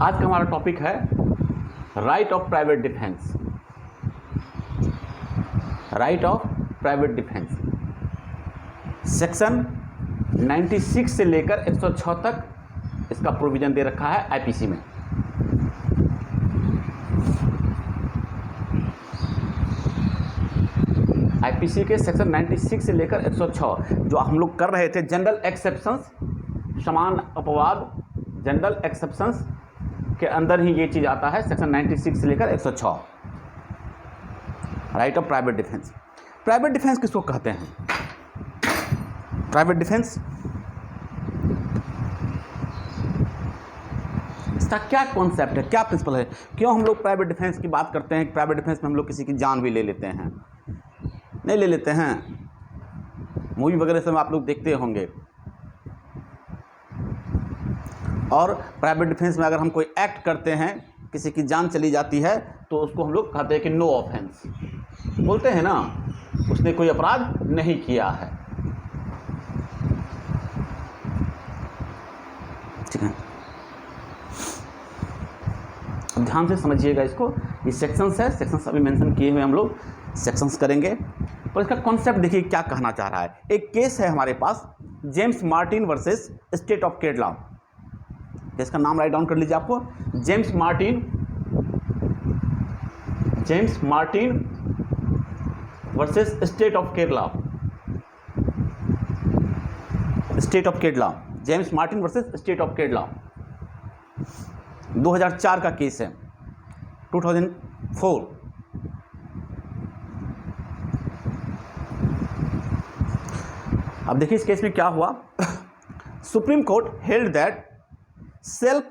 आज का हमारा टॉपिक है right of private defence. Right of private defence section 96 से लेकर 106 तक इसका प्रोविजन दे रखा है आईपीसी में। आईपीसी के सेक्शन 96 से लेकर 106 जो हम लोग कर रहे थे, जनरल एक्सेप्शंस, समान अपवाद, जनरल एक्सेप्शंस के अंदर ही ये चीज़ आता है। सेक्शन 96 से लेकर 106 right of private defence. Private defence किसको कहते हैं? प्राइवेट डिफेंस इसका क्या कॉन्सेप्ट है, क्या प्रिंसिपल है? क्यों हम लोग प्राइवेट डिफेंस की बात करते हैं? प्राइवेट डिफेंस में हम लोग किसी की जान भी ले लेते हैं, नहीं ले लेते हैं? मूवी वगैरह से आप लोग देखते होंगे। और प्राइवेट डिफेंस में अगर हम कोई एक्ट करते हैं, किसी की जान चली जाती है, तो उसको हम लोग कहते हैं कि नो ऑफेंस बोलते हैं ना, उसने कोई अपराध नहीं किया है। ठीक है, अब ध्यान से समझिएगा इसको। ये सेक्शंस है, सेक्शंस अभी मेंशन किए हुए हम लोग सेक्शंस करेंगे, पर इसका कॉन्सेप्ट देखिए क्या कहना चाह रहा है। एक केस है हमारे पास, James Martin versus state of Kerala. इसका नाम राइट डाउन कर लीजिए आपको, James Martin versus state of Kerala. State of Kerala, James Martin versus state of Kerala 2004 का केस है, 2004। अब देखिए इस केस में क्या हुआ। Supreme court held that self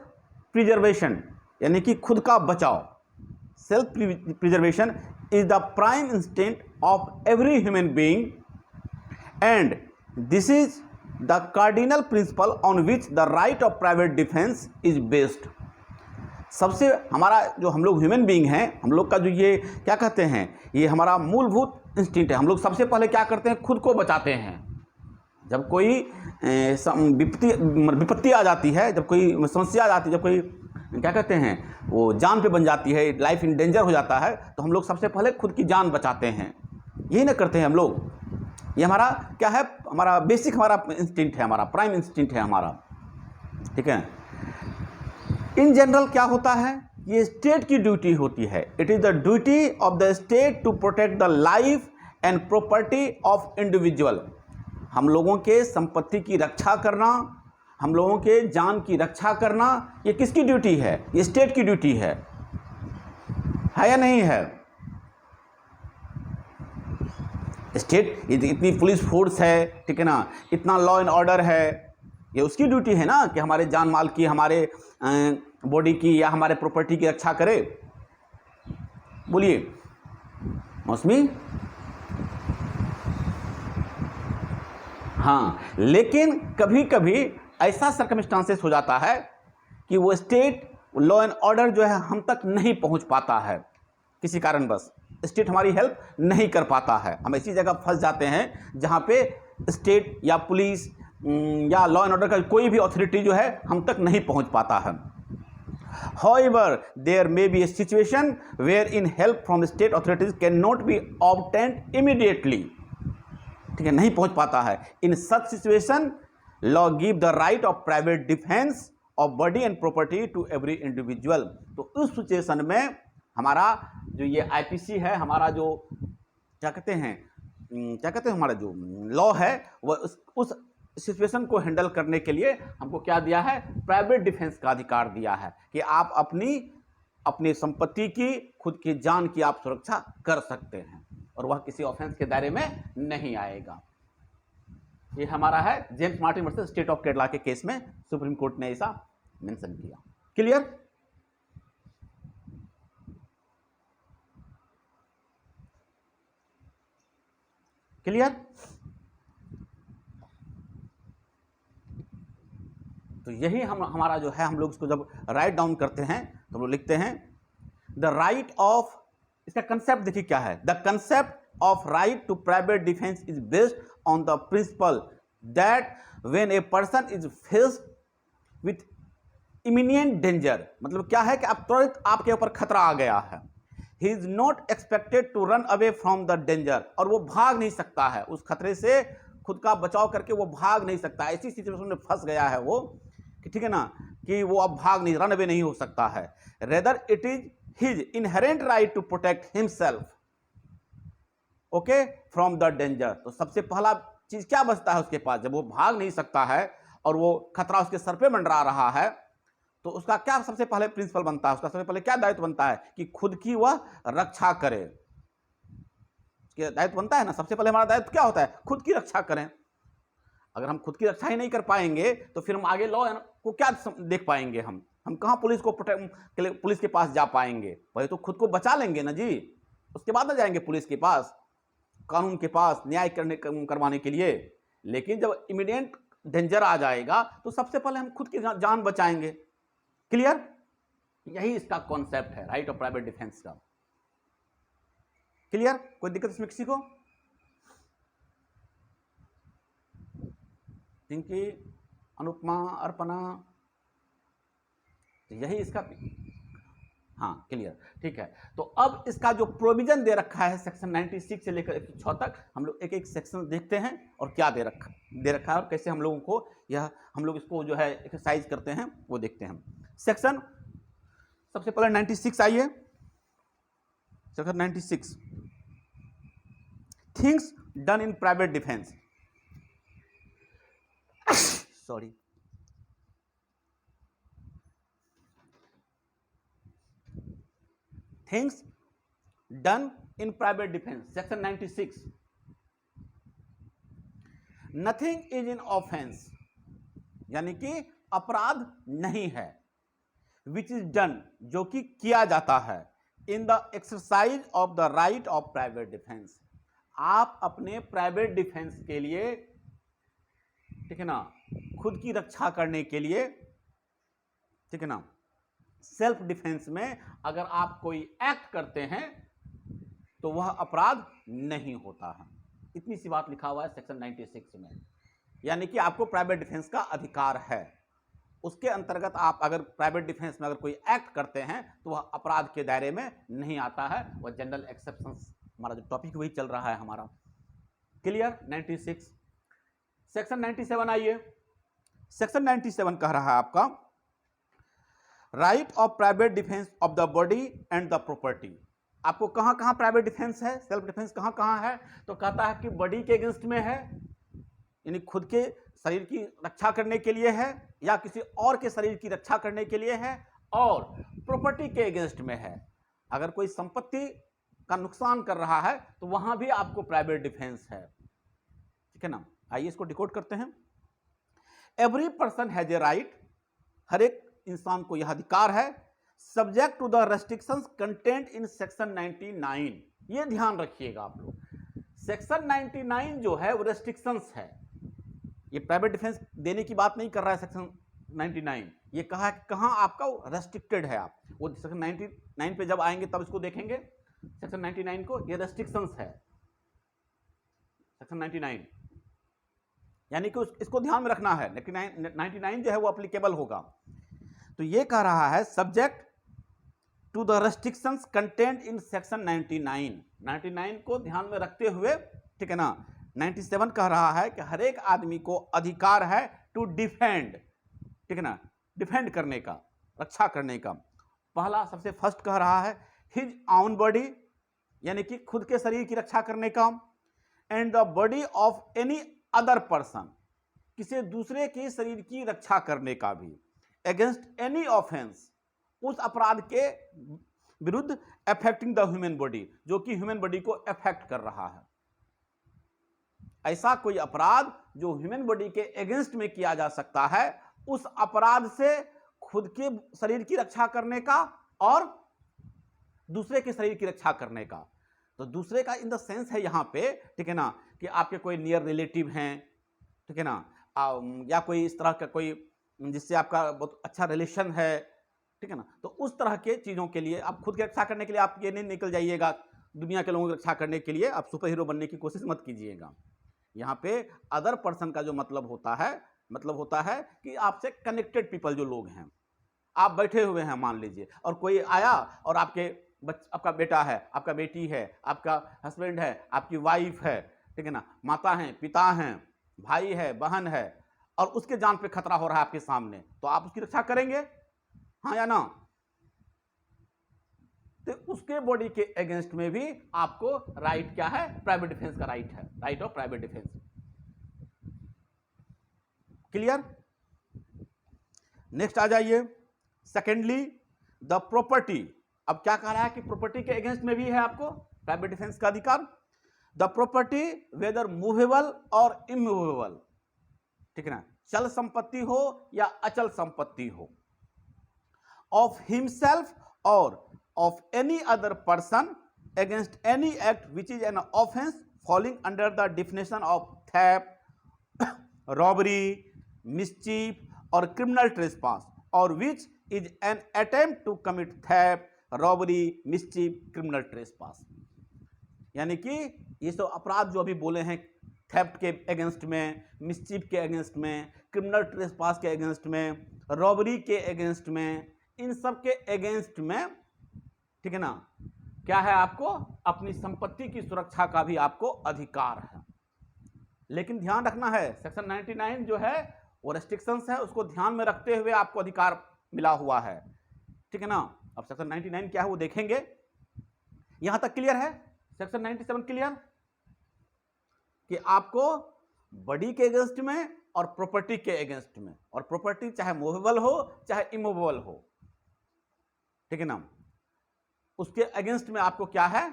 preservation यानी कि खुद का बचाव, self preservation is the prime instinct of every human being and this is the cardinal principal on which the right of private defence is based. सबसे हमारा जो हम लोग ह्यूमन बीइंग हैं, हम लोग का जो ये क्या कहते हैं, ये हमारा मूलभूत इंस्टिंक्ट है। हम लोग सबसे पहले क्या करते हैं, खुद को बचाते हैं। जब कोई विपत्ति आ जाती है, जब कोई समस्या आ जाती है, जब कोई क्या कहते हैं वो जान पे बन जाती है, लाइफ इन डेंजर हो जाता है, तो हम लोग सबसे पहले खुद की जान बचाते हैं। यही ना करते हैं हम लोग? ये हमारा क्या है, हमारा बेसिक हमारा इंस्टिंक्ट है, हमारा प्राइम इंस्टिंक्ट है हमारा। ठीक है, इन जनरल क्या होता है, ये स्टेट की ड्यूटी होती है। It is the duty of the state to protect the life and property of individual. हम लोगों के संपत्ति की रक्षा करना, हम लोगों के जान की रक्षा करना, ये किसकी ड्यूटी है? ये स्टेट की ड्यूटी है या नहीं है? स्टेट इतनी पुलिस फोर्स है, ठीक है ना, इतना लॉ एंड ऑर्डर है, ये उसकी ड्यूटी है ना कि हमारे जान माल की, हमारे बॉडी की या हमारे प्रॉपर्टी की रक्षा करे। बोलिए मौसमी। हाँ, लेकिन कभी कभी ऐसा सर्कमस्टांसेस हो जाता है कि वो स्टेट लॉ एंड ऑर्डर जो है हम तक नहीं पहुंच पाता है, किसी कारणवश स्टेट हमारी हेल्प नहीं कर पाता है। हम ऐसी जगह फंस जाते हैं जहां पे स्टेट या पुलिस या लॉ एंड ऑर्डर का कोई भी अथॉरिटी जो है हम तक नहीं पहुंच पाता है। However, there may be a situation wherein help from state authorities cannot be obtained immediately. ठीक है, नहीं पहुंच पाता है। In such situation law give the right of private defence of body and property to every individual. तो उस situation में हमारा जो ये आईपीसी है, हमारा जो क्या कहते हैं हमारा जो लॉ है, वह उस सिचुएशन को हैंडल करने के लिए हमको क्या दिया है, प्राइवेट डिफेंस का अधिकार दिया है कि आप अपनी संपत्ति की, खुद की जान की आप सुरक्षा कर सकते हैं और वह किसी ऑफेंस के दायरे में नहीं आएगा। ये हमारा है James Martin versus state of Kerala के केस में सुप्रीम कोर्ट ने ऐसा मेंशन किया। क्लियर? क्लियर? तो यही हमारा जो है, हम लोग इसको जब राइट डाउन करते हैं तो हम लोग लिखते हैं द राइट ऑफ, इसका कंसेप्ट देखिए क्या है, the concept of right to private defence is based on the principle that when a person is faced with imminent danger मतलब क्या है कि अब तुरंत आपके ऊपर खतरा आ गया है। He is not expected to run away from the danger, और वो भाग नहीं सकता है उस खतरे से, खुद का बचाव करके वो भाग नहीं सकता। ऐसी सिचुएशन में फंस गया है वो कि ठीक है ना, कि वो अब भाग नहीं, रन अवे नहीं हो सकता है। Rather it is his inherent right to protect himself okay from the danger. तो सबसे पहला चीज क्या बचता है उसके पास, जब वो भाग नहीं सकता है और वो खतरा उसके सर पे मंडरा रहा है, तो उसका क्या सबसे पहले प्रिंसिपल बनता है, उसका सबसे पहले क्या दायित्व बनता है कि खुद की वह रक्षा करे। दायित्व बनता है ना, सबसे पहले हमारा दायित्व क्या होता है, खुद की रक्षा करें। अगर हम खुद की रक्षा ही नहीं कर पाएंगे तो फिर हम आगे लॉ को क्या देख पाएंगे, हम कहां पुलिस को पुलिस के पास जा पाएंगे। पहले तो खुद को बचा लेंगे ना जी, उसके बाद ना जाएंगे पुलिस के पास, कानून के पास न्याय करवाने के लिए। लेकिन जब इमीडिएट डेंजर आ जाएगा तो सबसे पहले हम खुद की जान बचाएंगे। क्लियर? यही इसका कॉन्सेप्ट है राइट ऑफ प्राइवेट डिफेंस का। क्लियर? कोई दिक्कत इसमें किसी को? पिंकी, अनुपमा, अर्पणा, यही इसका, हाँ क्लियर, ठीक है। तो अब इसका जो प्रोविजन दे रखा है सेक्शन 96 से लेकर 106 तक, हम लोग एक एक सेक्शन देखते हैं और क्या दे रखा है और कैसे हम लोगों को हम लोग इसको जो है एक्सरसाइज करते हैं वो देखते हैं। सेक्शन सबसे पहले 96 आइए, section 96, things done in private defence. Sorry, things done in private defence, section 96, nothing is in offence, यानी कि अपराध नहीं है, विच इज डन, जो कि किया जाता है, in the exercise of the right of private defence, आप अपने प्राइवेट डिफेंस के लिए, ठीक है ना, खुद की रक्षा करने के लिए, ठीक है ना, सेल्फ डिफेंस में अगर आप कोई एक्ट करते हैं तो वह अपराध नहीं होता है। इतनी सी बात लिखा हुआ है सेक्शन 96 में, यानी कि आपको प्राइवेट डिफेंस का अधिकार है। उसके अंतर्गत आप अगर प्राइवेट डिफेंस में अगर कोई एक्ट करते हैं तो वह अपराध के दायरे में नहीं आता है, वह जनरल एक्सेप्शंस, हमारा जो टॉपिक वही चल रहा है हमारा। क्लियर? 96। सेक्शन 97 आइए, सेक्शन 97 कह रहा है आपका right of private defence of the body and the property. आपको कहां कहां प्राइवेट डिफेंस है, सेल्फ डिफेंस कहां कहां है, तो कहता है कि बॉडी के अगेंस्ट में है, यानी खुद के शरीर की रक्षा करने के लिए है या किसी और के शरीर की रक्षा करने के लिए है, और प्रॉपर्टी के अगेंस्ट में है, अगर कोई संपत्ति का नुकसान कर रहा है तो वहां भी आपको प्राइवेट डिफेंस है। ठीक है ना? आइए इसको डिकोड करते हैं। Every person has a right, हर एक इंसान को यह अधिकार है, subject to the restrictions content in section 99। ये ध्यान रखिएगा आप लोग, सेक्शन 99 जो है वो रेस्ट्रिक्शंस है, ये प्राइवेट डिफेंस देने की बात नहीं कर रहा है सेक्शन 99। ये कहा है कि कहां आपका रेस्ट्रिक्टेड है, आप वो सेक्शन 99 पे जब आएंगे तब इसको देखेंगे सेक्शन 99 को, ये रेस्ट्रिक्शंस है सेक्शन 99, यानी कि इसको ध्यान में रखना है। लेकिन 99 जो है वो अप्लीकेबल होगा। तो ये कह रहा है subject to the restrictions content in section 99 को ध्यान में रखते हुए, ठीक है ना, 97 कह रहा है कि हर एक आदमी को अधिकार है टू डिफेंड, ठीक है ना, डिफेंड करने का, रक्षा करने का। पहला सबसे फर्स्ट कह रहा है हिज ऑन बॉडी, यानी कि खुद के शरीर की रक्षा करने का, and the body of any other person, किसी दूसरे के शरीर की रक्षा करने का भी, अगेंस्ट एनी ऑफेंस, उस अपराध के विरुद्ध अफेक्टिंग द ह्यूमन बॉडी, जो कि ह्यूमन बॉडी को अफेक्ट कर रहा है। ऐसा कोई अपराध जो ह्यूमन बॉडी के अगेंस्ट में किया जा सकता है, उस अपराध से खुद के शरीर की रक्षा करने का और दूसरे के शरीर की रक्षा करने का। तो दूसरे का इन द सेंस है यहां पे, ठीक है ना, कि आपके कोई नियर रिलेटिव हैं, ठीक है ना, या कोई इस तरह का कोई जिससे आपका बहुत अच्छा रिलेशन है, ठीक है ना, तो उस तरह के चीजों के लिए आप खुद की रक्षा करने के लिए आप ये नहीं निकल जाइएगा दुनिया के लोगों की रक्षा करने के लिए, आप सुपर हीरो बनने की कोशिश मत कीजिएगा। यहाँ पे अदर पर्सन का जो मतलब होता है कि आपसे कनेक्टेड पीपल जो लोग हैं, आप बैठे हुए हैं मान लीजिए, और कोई आया और आपका बेटा है, आपका बेटी है, आपका हस्बैंड है, आपकी वाइफ है, ठीक है ना, माता हैं, पिता हैं, भाई है, बहन है, और उसके जान पे खतरा हो रहा है आपके सामने, तो आप उसकी रक्षा करेंगे, हाँ या ना? तो उसके बॉडी के अगेंस्ट में भी आपको राइट क्या है? प्राइवेट डिफेंस का राइट है, right of private defence. Clear? Next आ जाइए। Secondly, the property. अब क्या कह रहा है कि प्रॉपर्टी के अगेंस्ट में भी है आपको प्राइवेट डिफेंस का अधिकार। द प्रॉपर्टी वेदर मूवेबल और इमूवेबल, ठीक है ना, चल संपत्ति हो या अचल संपत्ति हो, ऑफ हिमसेल्फ और of any other person against any act which is an offence falling under the definition of theft, robbery, mischief और क्रिमिनल ट्रेसपास, और which is an attempt to commit theft, robbery, mischief, criminal trespass. यानी कि ये सब अपराध जो अभी बोले हैं, थेफ्ट के अगेंस्ट में, मिसचीफ के अगेंस्ट में, क्रिमिनल ट्रेसपास के अगेंस्ट में, रॉबरी के अगेंस्ट में, इन सब के अगेंस्ट में, ठीक है ना, क्या है? आपको अपनी संपत्ति की सुरक्षा का भी आपको अधिकार है। लेकिन ध्यान रखना है, सेक्शन 99 जो है वो रेस्ट्रिक्शंस है, उसको ध्यान में रखते हुए आपको अधिकार मिला हुआ है, ठीक है ना। अब सेक्शन 99 क्या है वो देखेंगे। यहां तक क्लियर है? सेक्शन 97 क्लियर कि आपको बॉडी के अगेंस्ट में और प्रॉपर्टी के अगेंस्ट में, और प्रॉपर्टी चाहे मूवेबल हो चाहे इमूवेबल हो, ठीक है ना, उसके अगेंस्ट में आपको क्या है?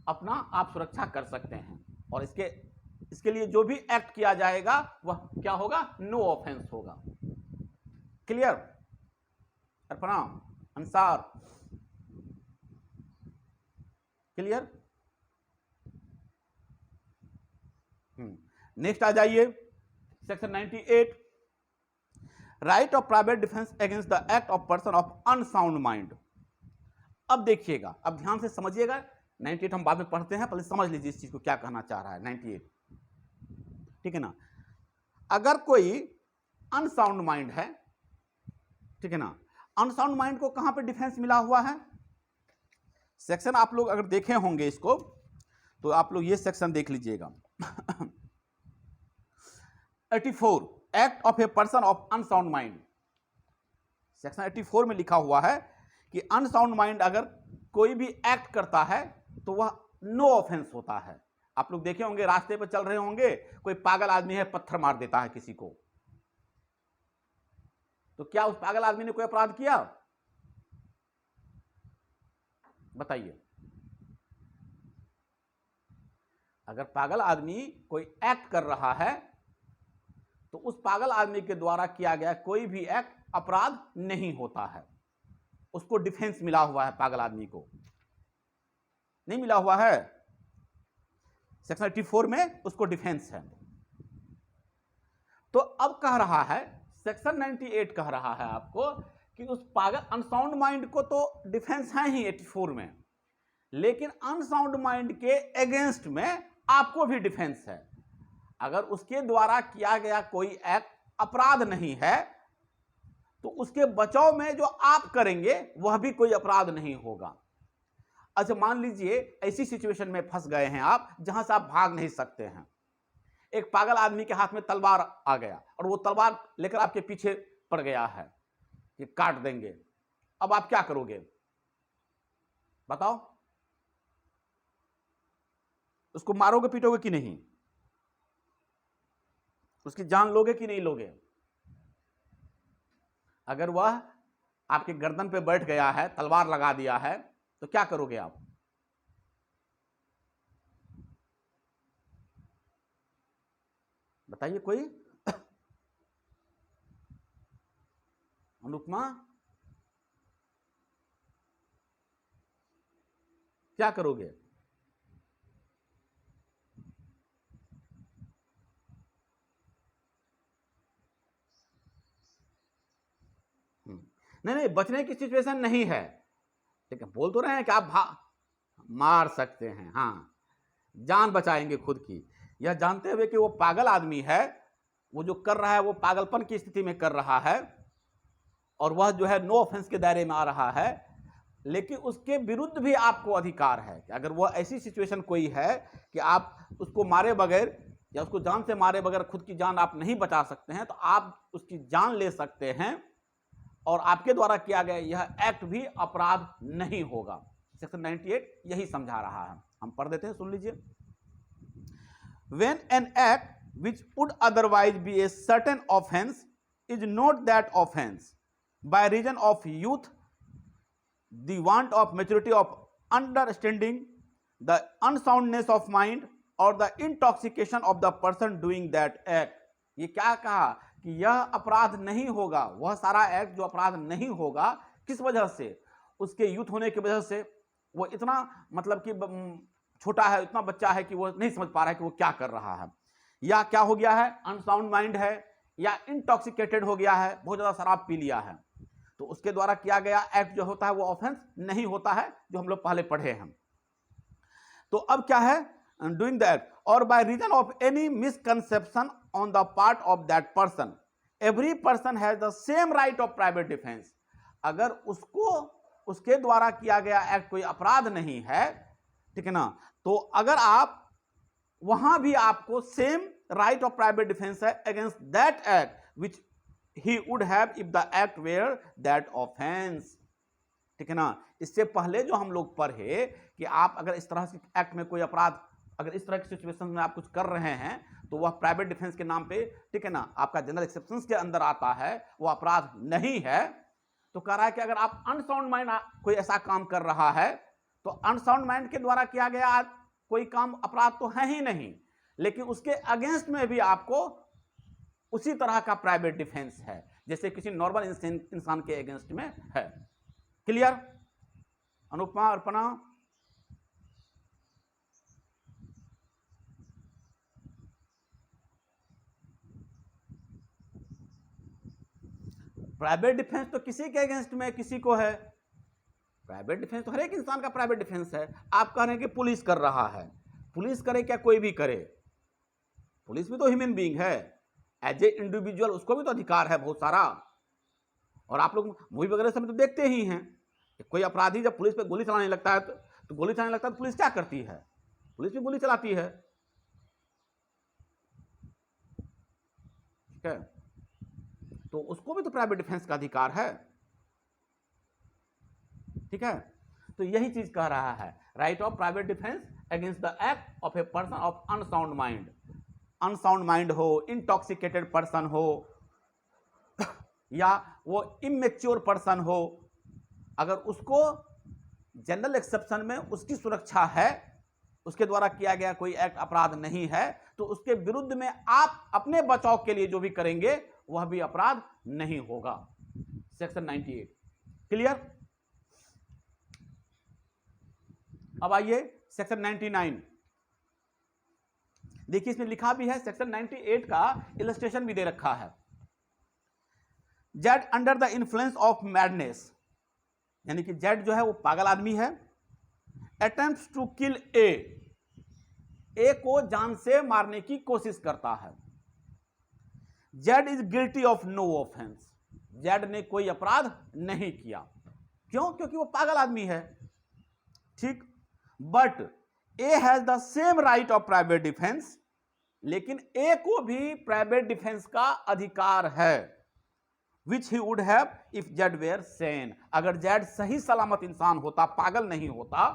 अपना आप सुरक्षा कर सकते हैं। और इसके लिए जो भी एक्ट किया जाएगा वह क्या होगा? नो ऑफेंस होगा। Clear? Arpana, Ansar, clear? Next आ जाइए, section 98, right of private defence against the act of person of unsound mind. अब देखिएगा, अब ध्यान से समझिएगा, 98 हम बाद में पढ़ते हैं, पहले समझ लीजिए इस चीज को क्या कहना चाह रहा है 98, ठीक है ना। अगर कोई अनसाउंड माइंड है, ठीक है ना, अनसाउंड माइंड को कहां पे डिफेंस मिला हुआ है? सेक्शन आप लोग अगर देखे होंगे इसको, तो आप लोग ये सेक्शन देख लीजिएगा 84, act of a person of unsound mind. Section 84 में लिखा हुआ है कि अनसाउंड माइंड अगर कोई भी एक्ट करता है तो वह नो ऑफेंस होता है। आप लोग देखे होंगे, रास्ते पर चल रहे होंगे, कोई पागल आदमी है, पत्थर मार देता है किसी को, तो क्या उस पागल आदमी ने कोई अपराध किया? बताइए। अगर पागल आदमी कोई एक्ट कर रहा है तो उस पागल आदमी के द्वारा किया गया कोई भी एक्ट अपराध नहीं होता है, उसको डिफेंस मिला हुआ है। पागल आदमी को नहीं मिला हुआ है, सेक्शन 84 में उसको डिफेंस है। तो अब कह रहा है, सेक्शन 98 कह रहा है आपको कि उस पागल अनसाउंड माइंड को तो डिफेंस है ही 84 में, लेकिन अनसाउंड माइंड के अगेंस्ट में आपको भी डिफेंस है। अगर उसके द्वारा किया गया कोई एक्ट अपराध नहीं है तो उसके बचाव में जो आप करेंगे वह भी कोई अपराध नहीं होगा। अच्छा, मान लीजिए ऐसी सिचुएशन में फंस गए हैं आप जहां से आप भाग नहीं सकते हैं। एक पागल आदमी के हाथ में तलवार आ गया और वो तलवार लेकर आपके पीछे पड़ गया है कि काट देंगे। अब आप क्या करोगे? बताओ। उसको मारोगे पीटोगे कि नहीं? उसकी जान लोगे कि नहीं लोगे? अगर वह आपके गर्दन पे बैठ गया है, तलवार लगा दिया है, तो क्या करोगे आप? बताइए कोई। अनुपमा, क्या करोगे? नहीं, बचने की सिचुएशन नहीं है, ठीक है। बोल तो रहे हैं कि आप मार सकते हैं, हाँ, जान बचाएंगे खुद की, यह जानते हुए कि वो पागल आदमी है, वो जो कर रहा है वो पागलपन की स्थिति में कर रहा है, और वह जो है नो ऑफेंस के दायरे में आ रहा है, लेकिन उसके विरुद्ध भी आपको अधिकार है कि अगर वह ऐसी सिचुएशन कोई है कि आप उसको मारे बगैर या उसको जान से मारे बगैर खुद की जान आप नहीं बचा सकते हैं, तो आप उसकी जान ले सकते हैं और आपके द्वारा किया गया यह एक्ट भी अपराध नहीं होगा। सेक्शन 98 यही समझा रहा है। हम पढ़ देते हैं, सुन लीजिए। When an act which would otherwise be a certain offense is not that offense by reason of youth, the want of maturity of understanding, the unsoundness of mind or the intoxication of the person doing that act, ये क्या कहा कि यह अपराध नहीं होगा, वह सारा एक्ट जो अपराध नहीं होगा, किस वजह से? उसके यूथ होने की वजह से। वो इतना मतलब कि छोटा है, इतना बच्चा है कि वो नहीं समझ पा रहा है कि वो क्या कर रहा है, या क्या हो गया है, अनसाउंड माइंड है, या इंटॉक्सिकेटेड हो गया है, बहुत ज्यादा शराब पी लिया है, तो उसके द्वारा किया गया एक्ट जो होता है वो ऑफेंस नहीं होता है, जो हम लोग पहले पढ़े हैं। तो अब क्या है, डूइंग दैट और by reason of any misconception on the part of that person, every person has the same right of private defence. अगर उसको उसके द्वारा किया गया एक्ट कोई अपराध नहीं है, ठीक है ना, तो अगर आप वहां भी आपको same right of private defence है against that act which he would have if the act were that offence, ठीक है ना। इससे पहले जो हम लोग पढ़े कि आप अगर इस तरह से एक्ट में कोई अपराध, अगर इस तरह की सिचुएशन में आप कुछ कर रहे हैं तो वह प्राइवेट डिफेंस के नाम पे, ठीक है ना, आपका जनरल एक्सेप्शंस के अंदर आता है, वह अपराध नहीं है। तो कह रहा है कि अगर आप अनसाउंड माइंड कोई ऐसा काम कर रहा है तो अनसाउंड माइंड के द्वारा किया गया कोई काम अपराध तो है ही नहीं, लेकिन उसके अगेंस्ट में भी आपको उसी तरह का प्राइवेट डिफेंस है जैसे किसी नॉर्मल इंसान के अगेंस्ट में है। Clear? Anupama, Arpana? Private defence तो किसी के अगेंस्ट में किसी को है, प्राइवेट डिफेंस तो हर एक इंसान का प्राइवेट डिफेंस है। आप कह रहे हैं कि पुलिस कर रहा है, पुलिस करे क्या कोई भी करे, पुलिस भी तो ह्यूमन बीइंग है, एज ए इंडिविजुअल उसको भी तो अधिकार है बहुत सारा। और आप लोग मूवी वगैरह सब तो देखते ही हैं, कोई अपराधी जब पुलिस पे गोली चलाने लगता है तो गोली चलाने लगता है तो पुलिस क्या करती है, पुलिस भी गोली चलाती है, ठीक है, तो उसको भी तो प्राइवेट डिफेंस का अधिकार है, ठीक है। तो यही चीज कह रहा है, right of private defence against the act of a person of unsound mind, unsound mind हो, इंटॉक्सिकेटेड पर्सन हो, या वो इमेच्योर पर्सन हो, अगर उसको जनरल एक्सेप्शन में उसकी सुरक्षा है, उसके द्वारा किया गया कोई एक्ट अपराध नहीं है, तो उसके विरुद्ध में आप अपने बचाव के लिए जो भी करेंगे वह भी अपराध नहीं होगा। Section 98 clear? अब आइए सेक्शन 99, देखिए इसमें लिखा भी है, सेक्शन 98 का इलस्ट्रेशन भी दे रखा है। Z under the influence of madness, यानी कि जेड जो है वो पागल आदमी है, अटेम्प्ट्स टू किल ए को जान से मारने की कोशिश करता है। Z is guilty of no offence, Z ने कोई अपराध नहीं किया, क्यों? क्योंकि वो पागल आदमी है, ठीक। But A has the same right of private defence, लेकिन ए को भी प्राइवेट डिफेंस का अधिकार है, which he would have if Z were sane, अगर जेड सही सलामत इंसान होता, पागल नहीं होता,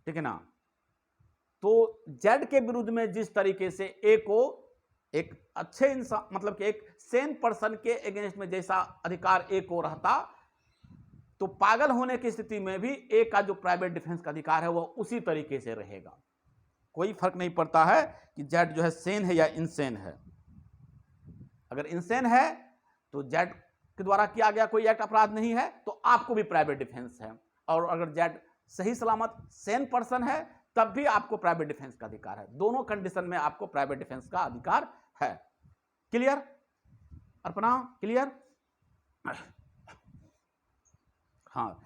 ठीक है ना, तो जेड के विरुद्ध में जिस तरीके से ए को एक अच्छे इंसान, मतलब कि एक सेन पर्सन के अगेंस्ट में जैसा अधिकार ए को रहता, तो पागल होने की स्थिति में भी ए का जो प्राइवेट डिफेंस का अधिकार है वह उसी तरीके से रहेगा। कोई फर्क नहीं पड़ता है कि जेड जो है सेन है या इनसेन है। अगर इनसेन है तो जेड के द्वारा किया गया कोई एक्ट अपराध नहीं है, तो आपको भी प्राइवेट डिफेंस है, और अगर जेड सही सलामत सेन पर्सन है तब भी आपको प्राइवेट डिफेंस का अधिकार है। दोनों कंडीशन में आपको प्राइवेट डिफेंस का अधिकार है। क्लियर अर्पणा? क्लियर? हाँ,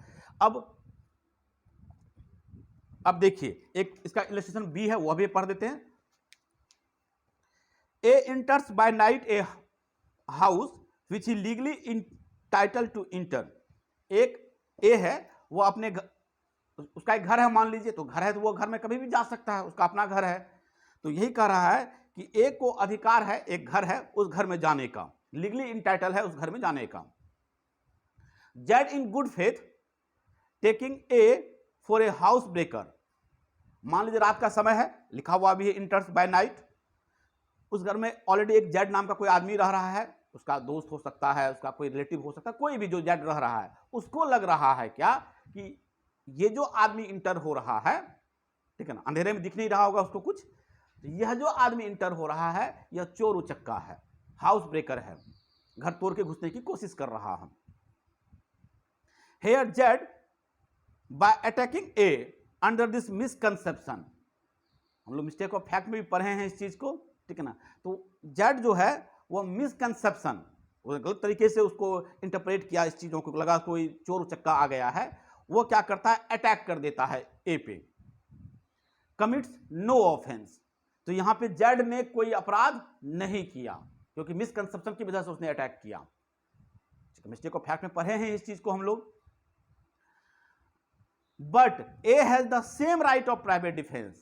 अब देखिए एक इसका इलस्ट्रेशन बी है, वह भी पढ़ देते हैं। A enters by night a house which he legally title to enter. एक ए है, वो अपने उसका एक घर है मान लीजिए, तो घर है तो वो घर में कभी भी जा सकता है, उसका अपना घर है। तो यही कह रहा है कि ए को अधिकार है, एक घर है, उस घर में जाने का, लीगली इंटाइटल है उस घर में जाने का। Z in good faith taking A for a house breaker. मान लीजिए रात का समय है, लिखा हुआ भी है इंटर्स बाय नाइट। उस घर में ऑलरेडी एक जेड नाम का कोई आदमी रह रहा है, उसका दोस्त हो सकता है, उसका कोई रिलेटिव हो सकता है, कोई भी जो जेड रह रहा है, उसको लग रहा है क्या कि ये जो आदमी इंटर हो रहा है, ठीक है ना, अंधेरे में दिख नहीं रहा होगा उसको कुछ, यह जो आदमी इंटर हो रहा है यह चोर उचक्का है, हाउस ब्रेकर है, घर तोड़ के घुसने की कोशिश कर रहा है। Here Z by attacking A under this misconception. हम लोग मिस्टेक ऑफ फैक्ट में भी पढ़े हैं इस चीज को, ठीक है ना। तो जेड जो है वो मिसकंसेप्शन, गलत तरीके से उसको इंटरप्रेट किया, इस चीजों को लगा कोई चोर उचक्का आ गया है, वो क्या करता है, अटैक कर देता है ए पे। कमिट्स नो ऑफेंस, तो यहां पे जेड ने कोई अपराध नहीं किया, क्योंकि मिसकंसेप्शन की वजह से उसने अटैक किया। मिस्टेक ऑफ फैक्ट में पढ़े हैं इस चीज को हम लोग। But A has the same right of private defence,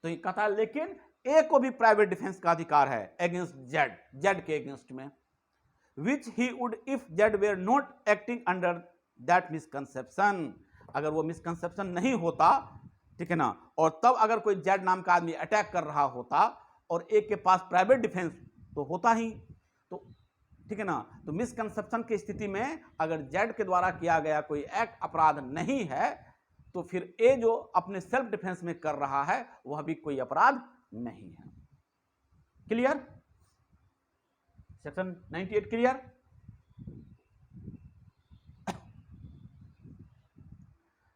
तो ये कहता है लेकिन ए को भी प्राइवेट डिफेंस का अधिकार है अगेंस्ट जेड, जेड के अगेंस्ट में, which he would if Z were not acting under that misconception. अगर वो मिसकंसेप्शन नहीं होता, ठीक है ना, और तब अगर कोई जेड नाम का आदमी अटैक कर रहा होता और ए के पास प्राइवेट डिफेंस तो होता ही, तो ठीक है ना, तो मिसकंसेप्शन की स्थिति में अगर जेड के द्वारा किया गया कोई एक्ट अपराध नहीं है, तो फिर ए जो अपने सेल्फ डिफेंस में कर रहा है वह भी कोई अपराध नहीं है। क्लियर? Section 98 clear?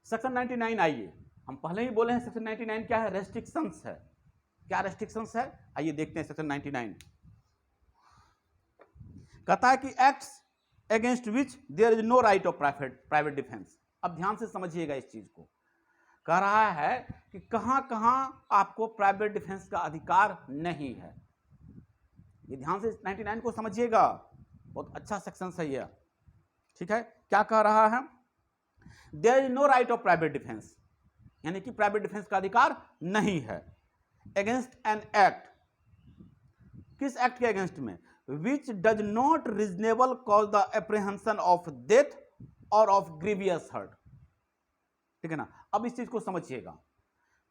सेक्शन 99 आइए, हम पहले ही बोले हैं सेक्शन 99 क्या है, रेस्ट्रिक्शंस है। क्या रेस्ट्रिक्शंस है, आइए देखते हैं सेक्शन 99। कहता है कि acts against which there is no right of private defence. अब ध्यान से समझिएगा इस चीज को, कह रहा है कि कहां कहां आपको प्राइवेट डिफेंस का अधिकार नहीं है। ये ध्यान से 99 को समझिएगा, बहुत अच्छा सेक्शन है ये, ठीक है। क्या कह रहा है, there is no right of private defence, यानी कि प्राइवेट डिफेंस का अधिकार नहीं है अगेंस्ट एन एक्ट, किस एक्ट के अगेंस्ट में, which does not reasonable cause the apprehension of death और ऑफ ग्रीवियस हर्ट, ठीक है ना। अब इस चीज को समझिएगा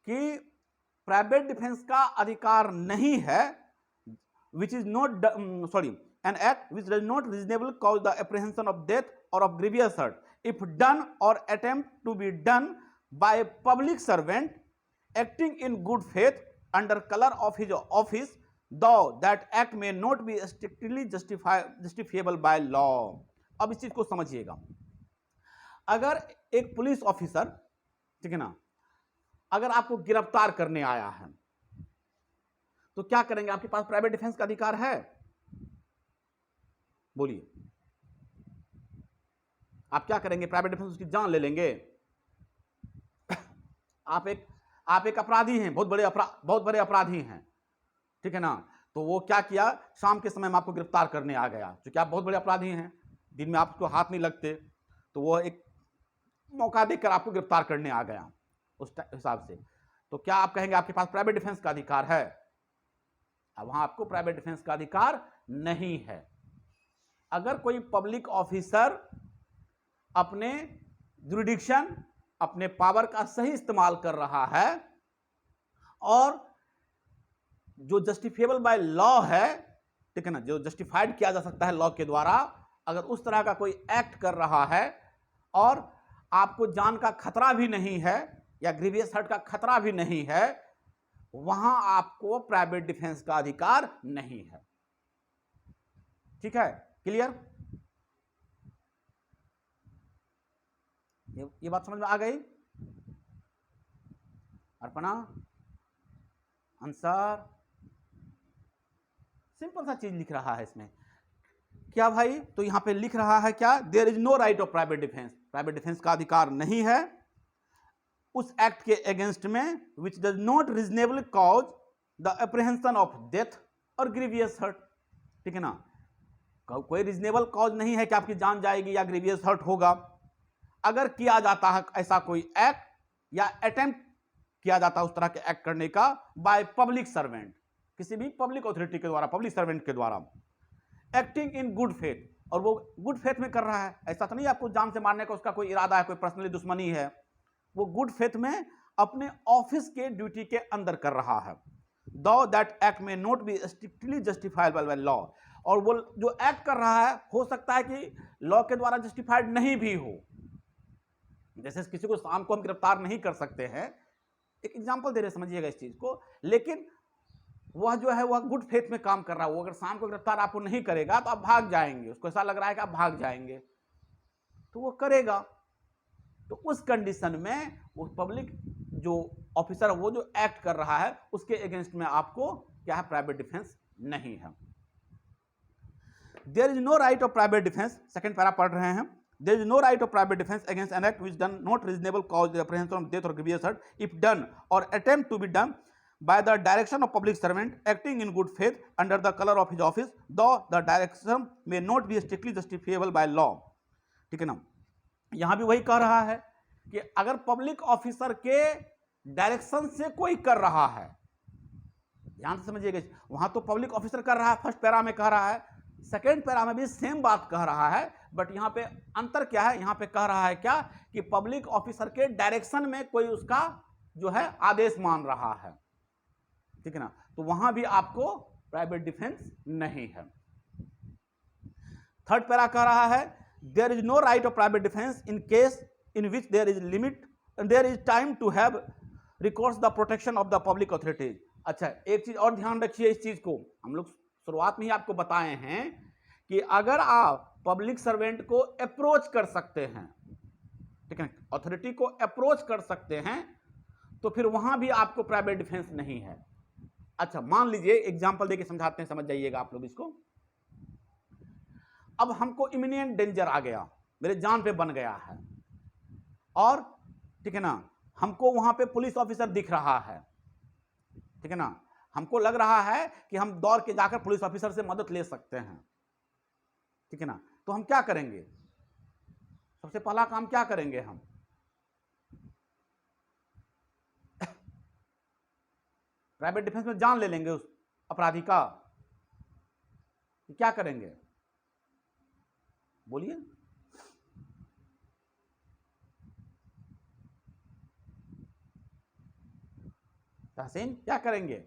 कि प्राइवेट डिफेंस का अधिकार नहीं है, which is not an act which does not reasonable cause the apprehension of death और of grievous hurt if done और attempt to be done by a public servant acting in good faith under colour of his office, though that act may not be strictly justifiable by law. अब इस चीज को समझिएगा, अगर एक police officer, ठीक है ना, अगर आपको गिरफ्तार करने आया है तो क्या करेंगे, आपके पास प्राइवेट डिफेंस का अधिकार है? बोलिए, आप क्या करेंगे? प्राइवेट डिफेंस, उसकी जान ले लेंगे? आप एक अपराधी हैं, बहुत बड़े अपराधी हैं, ठीक है ना, तो वो क्या किया, शाम के समय में आपको गिरफ्तार करने आ गया, क्योंकि आप बहुत बड़े अपराधी हैं, दिन में आपको हाथ नहीं लगते, तो वो एक मौका देकर आपको गिरफ्तार करने आ गया उस हिसाब से। तो क्या आप कहेंगे आपके पास प्राइवेट डिफेंस का अधिकार है? अब वहां आपको प्राइवेट डिफेंस का अधिकार नहीं है। अगर कोई पब्लिक ऑफिसर अपने जुरिडिक्शन, अपने पावर का सही इस्तेमाल कर रहा है और जो जस्टिफिएबल बाय लॉ है, ठीक है ना, जो जस्टिफाइड किया जा सकता है लॉ के द्वारा, अगर उस तरह का कोई एक्ट कर रहा है और आपको जान का खतरा भी नहीं है या ग्रीवियस हर्ट का खतरा भी नहीं है, वहां आपको प्राइवेट डिफेंस का अधिकार नहीं है। ठीक है, क्लियर? ये बात समझ में आ गई? अर्पणा, आंसर, सिंपल सा चीज लिख रहा है इसमें क्या भाई, तो यहां पे लिख रहा है क्या, there is no right of private defence, private defence का अधिकार नहीं है उस एक्ट के अगेंस्ट में which does not reasonable cause the apprehension of death और ग्रीवियस हर्ट, ठीक है ना। कोई रीजनेबल कॉज नहीं है कि आपकी जान जाएगी या ग्रीवियस हर्ट होगा। अगर किया जाता है ऐसा कोई एक्ट या अटेम्प्ट किया जाता है उस तरह के एक्ट करने का बाय पब्लिक सर्वेंट, किसी भी पब्लिक अथॉरिटी के द्वारा, पब्लिक सर्वेंट के द्वारा, एक्टिंग इन गुड फेथ, और वो गुड फेथ में कर रहा है, ऐसा तो नहीं आपको जान से मारने का उसका कोई इरादा है, कोई पर्सनली दुश्मनी है, वो गुड फेथ में अपने ऑफिस के ड्यूटी के अंदर कर रहा है। दो that act may not be strictly justifiable by law, और वो जो एक्ट कर रहा है हो सकता है कि लॉ के द्वारा जस्टिफाइड नहीं भी हो। जैसे किसी को शाम को हम गिरफ्तार नहीं कर सकते हैं, एक एग्जांपल दे रहे, समझिएगा इस चीज को, लेकिन वह जो है वह गुड फेथ में काम कर रहा है। वो अगर शाम को गिरफ्तार आपको नहीं करेगा तो आप भाग जाएंगे, उसको ऐसा लग रहा है कि आप भाग जाएंगे, तो वो करेगा। तो उस कंडीशन में वो पब्लिक जो ऑफिसर है वो जो एक्ट कर रहा है उसके अगेंस्ट में आपको क्या है, प्राइवेट डिफेंस नहीं है। There is no right of private defence, second para पढ़ रहे हैं, there is no right of private defence against an act which done not reasonable cause apprehension of death और ग्रीवियस हर्ट इफ डन और attempt to be done by the direction of public servant acting in good faith under the color of his office, though the direction may not be strictly justifiable by law। ठीक है ना, यहां भी वही कह रहा है कि अगर पब्लिक ऑफिसर के डायरेक्शन से कोई कर रहा है, ध्यान से समझिएगा, वहां तो पब्लिक ऑफिसर कर रहा है, फर्स्ट पैरा में कह रहा है, सेकेंड पैरा में भी सेम बात कह रहा है, बट यहां पे अंतर क्या है, यहां पे कह रहा है क्या कि पब्लिक ऑफिसर के डायरेक्शन में कोई उसका जो है आदेश मान रहा है। ठीक है ना, तो वहां भी आपको प्राइवेट डिफेंस नहीं है। थर्ड पैरा कह रहा है there is no right of private defence in case in which there is limit there is time to have recourse the protection of the public authorities. अच्छा, एक चीज और ध्यान रखिए, इस चीज को हम लोग शुरुआत में ही आपको बताए हैं कि अगर आप पब्लिक सर्वेंट को अप्रोच कर सकते हैं, ठीक है, अथॉरिटी को अप्रोच कर सकते हैं, तो फिर वहां भी आपको प्राइवेट डिफेंस नहीं है। अच्छा, मान लीजिए एग्जांपल देके समझाते हैं, समझ जाइएगा आप लोग इसको। अब हमको इमिनेंट डेंजर आ गया, मेरे जान पे बन गया है, और ठीक है ना, हमको वहां पे पुलिस ऑफिसर दिख रहा है, ठीक है ना, हमको लग रहा है कि हम दौड़ के जाकर पुलिस ऑफिसर से मदद ले सकते हैं, ठीक है ना, तो हम क्या करेंगे, सबसे पहला काम क्या करेंगे, हम प्राइवेट डिफेंस में जान ले लेंगे उस अपराधी का, क्या करेंगे, बोलिए। तहसीन क्या करेंगे,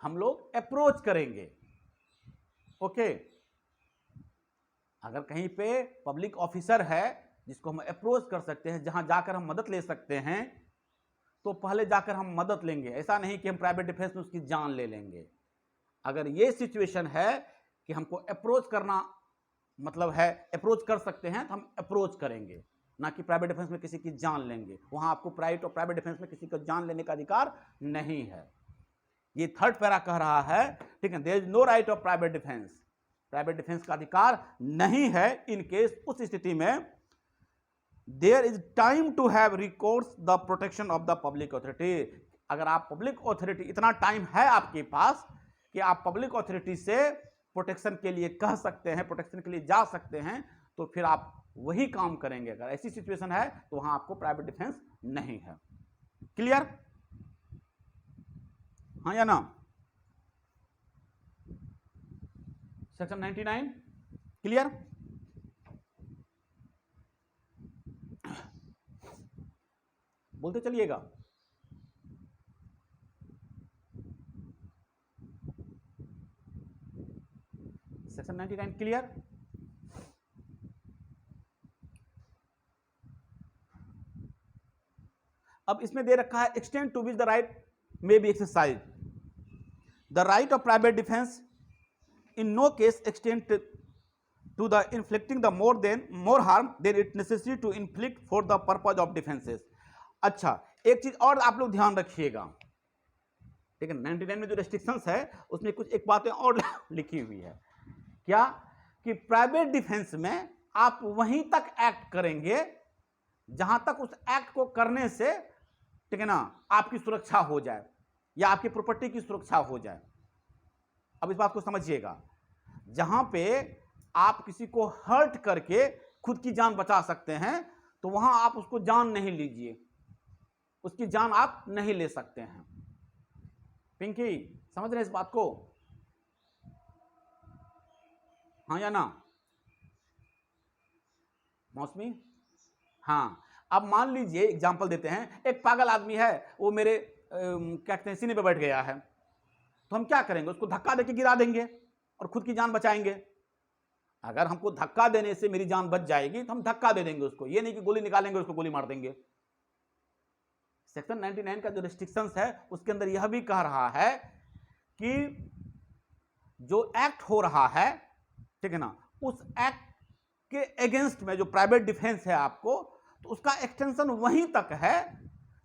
हम लोग अप्रोच करेंगे। ओके, अगर कहीं पे पब्लिक ऑफिसर है जिसको हम अप्रोच कर सकते हैं, जहां जाकर हम मदद ले सकते हैं, तो पहले जाकर हम मदद लेंगे, ऐसा नहीं कि हम प्राइवेट डिफेंस में उसकी जान ले लेंगे। अगर ये सिचुएशन है कि हमको अप्रोच करना मतलब है, अप्रोच कर सकते हैं, तो हम अप्रोच करेंगे, ना कि प्राइवेट डिफेंस में किसी की जान लेंगे। वहां आपको प्राइवेट डिफेंस में किसी को जान लेने का अधिकार नहीं है। ये थर्ड पैरा कह रहा है, ठीक है, there is no right of private defence, private defence का अधिकार नहीं है इन केस, उस स्थिति में there is time to have recourse the protection of the public authority. अगर आप पब्लिक अथॉरिटी, इतना टाइम है आपके पास कि आप पब्लिक अथॉरिटी से प्रोटेक्शन के लिए कह सकते हैं, प्रोटेक्शन के लिए जा सकते हैं, तो फिर आप वही काम करेंगे। अगर ऐसी सिचुएशन है तो वहां आपको प्राइवेट डिफेंस नहीं है। क्लियर, हाँ या ना? Section 99 clear? बोलते चलिएगा। Section 99 clear? अब इसमें दे रखा है extend to which the right may be exercise. The right of private defence in no case extend to the inflicting the more harm than it necessary to inflict for the purpose of defences. अच्छा, एक चीज और आप लोग ध्यान रखिएगा, ठीक है, 99 में जो रेस्ट्रिक्शंस है उसमें कुछ एक बातें और लिखी हुई है। क्या कि प्राइवेट डिफेंस में आप वहीं तक एक्ट करेंगे जहां तक उस एक्ट को करने से, ठीक है ना, आपकी सुरक्षा हो जाए। या आपकी प्रॉपर्टी की सुरक्षा हो जाए। अब इस बात को समझिएगा, जहां पे आप किसी को हर्ट करके खुद की जान बचा सकते हैं तो वहां आप उसको जान नहीं लीजिए, उसकी जान आप नहीं ले सकते हैं। पिंकी, समझ रहे हैं इस बात को? हाँ या ना? मौसमी? हाँ। अब मान लीजिए एग्जाम्पल देते हैं, एक पागल आदमी है, वो मेरे क्या कहते हैं सीने पे बैठ गया है, तो हम क्या करेंगे? उसको धक्का देके गिरा देंगे और खुद की जान बचाएंगे। अगर हमको धक्का देने से मेरी जान बच जाएगी तो हम धक्का दे देंगे उसको, ये नहीं कि गोली निकालेंगे उसको गोली मार देंगे। सेक्शन 99 का जो रिस्ट्रिक्शंस है उसके अंदर यह भी कह रहा है कि जो एक्ट हो रहा है, ठीक है ना, उस एक्ट के अगेंस्ट में जो प्राइवेट डिफेंस है आपको, तो उसका एक्सटेंशन वहीं तक है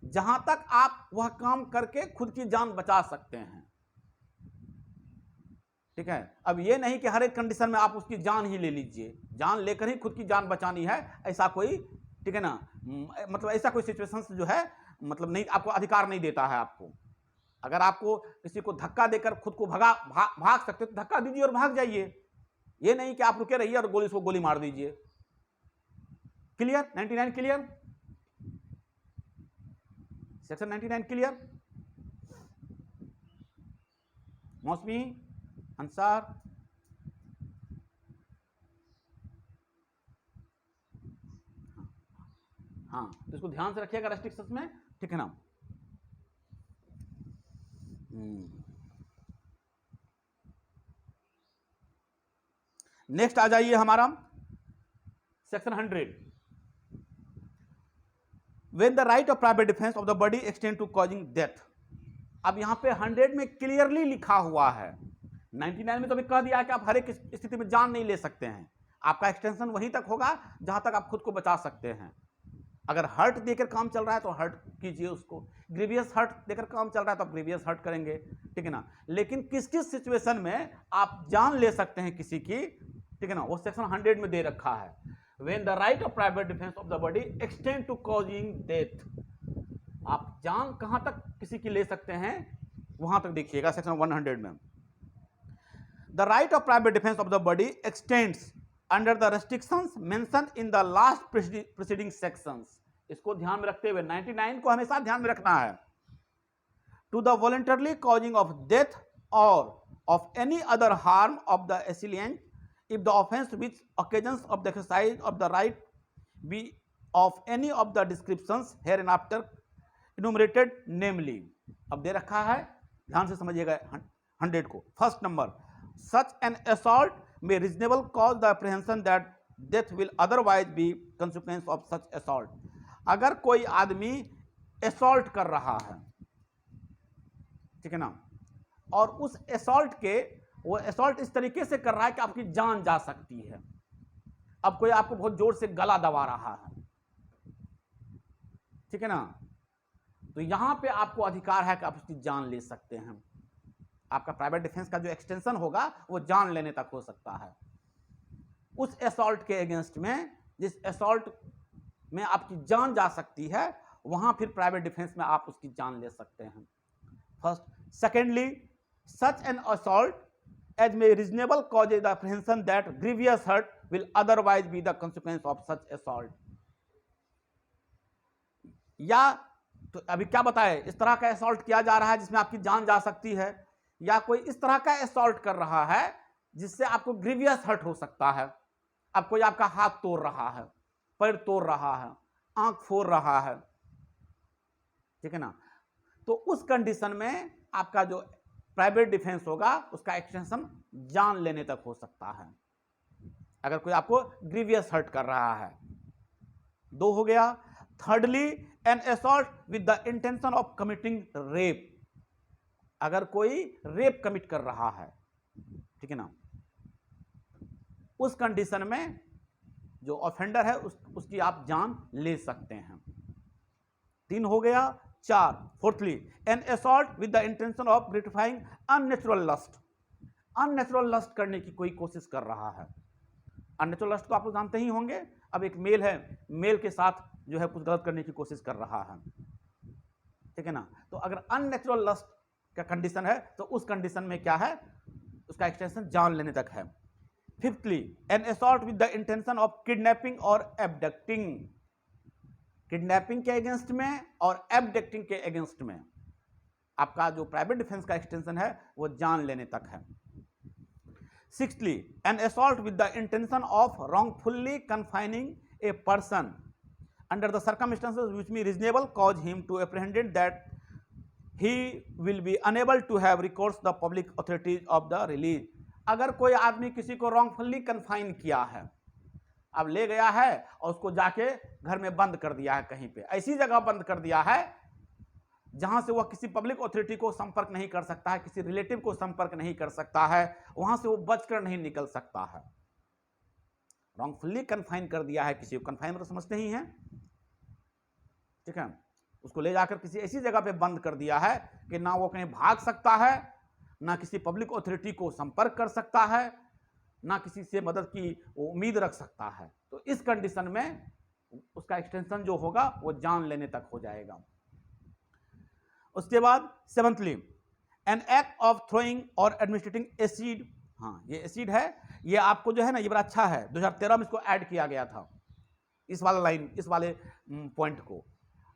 जहां तक आप वह काम करके खुद की जान बचा सकते हैं। ठीक है? अब ये नहीं कि हर एक कंडीशन में आप उसकी जान ही ले लीजिए, जान लेकर ही खुद की जान बचानी है, ऐसा कोई, ठीक है ना, मतलब ऐसा कोई सिचुएशन जो है मतलब नहीं, आपको अधिकार नहीं देता है आपको। अगर आपको किसी को धक्का देकर खुद को भाग सकते तो धक्का दीजिए और भाग जाइए, ये नहीं कि आप रुके रहिए और गोली मार दीजिए। क्लियर? 99 क्लियर? Section 99 clear? मौसमी, अंसार? हाँ, तो इसको ध्यान से रखिएगा रेस्ट्रिक्शंस में, ठीक है ना। नेक्स्ट आ जाइए हमारा section 100, when the right of private defence of the body extend to causing death. अब यहां पे 100 में क्लियरली लिखा हुआ है, 99 में तो अभी कह दिया कि आप हर एक स्थिति में जान नहीं ले सकते हैं, आपका एक्सटेंशन वहीं तक होगा जहां तक आप खुद को बचा सकते हैं। अगर हर्ट देकर काम चल रहा है तो हर्ट कीजिए उसको, ग्रीवियस हर्ट देकर काम चल रहा है तो आप ग्रीवियस हर्ट करेंगे, ठीक है ना। लेकिन किस किस सिचुएशन में आप जान ले सकते हैं किसी की, ठीक है ना, वो सेक्शन 100 में दे रखा है। When the right of private defence of the body extend to causing death. आप जान कहां तक किसी की ले सकते हैं वहां तक देखिएगा सेक्शन 100 में। The right of private defence of the body x tends under the restrictions mention in the last preceding sections. इसको ध्यान में रखते हुए 99 को हमेशा ध्यान में रखना है। To the voluntarily causing of death और of any other harm of the assailant if the offense which occasions of the exercise of the right be of any of the descriptions hereinafter enumerated namely। अब दे रखा है, ध्यान से समझिएगा 100 को। First number, such an assault may reasonable cause the apprehension that death will otherwise be consequence of such assault। अगर कोई आदमी assault कर रहा है, ठीक है ना, और उस assault के वो असॉल्ट इस तरीके से कर रहा है कि आपकी जान जा सकती है। अब कोई आपको बहुत जोर से गला दबा रहा है, ठीक है ना, तो यहां पे आपको अधिकार है कि आप उसकी जान ले सकते हैं। आपका प्राइवेट डिफेंस का जो एक्सटेंशन होगा वो जान लेने तक हो सकता है। उस असॉल्ट के अगेंस्ट में, जिस असॉल्ट में आपकी जान जा सकती है, वहां फिर प्राइवेट डिफेंस में आप उसकी जान ले सकते हैं। First. Secondly, such an assault as may reasonable cause the apprehension that grievous hurt will otherwise be the consequence of such assault। या तो अभी क्या बताए, इस तरह का असॉल्ट किया जा रहा है जिसमें आपकी जान जा सकती है, या कोई इस तरह का असॉल्ट कर रहा है जिससे आपको ग्रीवियस हर्ट हो सकता है। अब कोई आपका हाथ तोड़ रहा है, पैर तोड़ रहा है, आंख फोड़ रहा है, ठीक है ना, तो उस कंडीशन में आपका जो प्राइवेट डिफेंस होगा उसका एक्सटेंशन जान लेने तक हो सकता है, अगर कोई आपको ग्रीवियस हर्ट कर रहा है। 2 हो गया। Thirdly, N assault with the intention of committing rape. अगर कोई रेप कमिट कर रहा है, ठीक है ना, उस कंडीशन में जो ऑफेंडर है उसकी आप जान ले सकते हैं। 3 हो गया। 4, fourthly, an assault with the intention of gratifying unnatural lust. Unnatural lust करने की कोई कोशिश कर रहा है। अननेचुरल लस्ट को आप लोग जानते ही होंगे। अब एक मेल है, मेल के साथ जो है कुछ गलत करने की कोशिश कर रहा है, ठीक है ना, तो अगर अननेचुरल लस्ट का कंडीशन है, तो उस कंडीशन में क्या है, उसका एक्सटेंशन जान लेने तक है। Fifthly, N assault with the intention of kidnapping और एबडक्टिंग, किडनैपिंग के अगेंस्ट में और एबडक्टिंग के अगेंस्ट में आपका जो प्राइवेट डिफेंस का एक्सटेंशन है वो जान लेने तक है। Sixthly, an assault with the intention of wrongfully confining a person under the circumstances which may reasonable cause him to apprehend that he will be unable to have recourse the public authorities of the release। अगर कोई आदमी किसी को wrongfully confine किया है, अब ले गया है और उसको जाके घर में बंद कर दिया है, कहीं पे ऐसी जगह बंद कर दिया है जहां से वह किसी पब्लिक अथॉरिटी को संपर्क नहीं कर सकता है, किसी रिलेटिव को संपर्क नहीं कर सकता है, वहां से वो बचकर नहीं निकल सकता है। रॉन्गफुली कन्फाइन कर दिया है किसी को, कन्फाइन तो समझते ही हैं, ठीक है, उसको ले जाकर किसी ऐसी जगह पे बंद कर दिया है कि ना वो कहीं भाग सकता है, ना किसी पब्लिक अथॉरिटी को संपर्क कर सकता है, ना किसी से मदद की उम्मीद रख सकता है। तो इस कंडीशन में उसका एक्सटेंशन जो होगा वो जान लेने तक हो जाएगा। उसके बाद सेवंथली, एन एक्ट ऑफ थ्रोइंग और एडमिनिस्ट्रेटिंग एसिड, हाँ ये एसिड है, ये आपको जो है ना ये बड़ा अच्छा है, 2013 में इसको ऐड किया गया था, इस वाला लाइन, इस वाले पॉइंट को।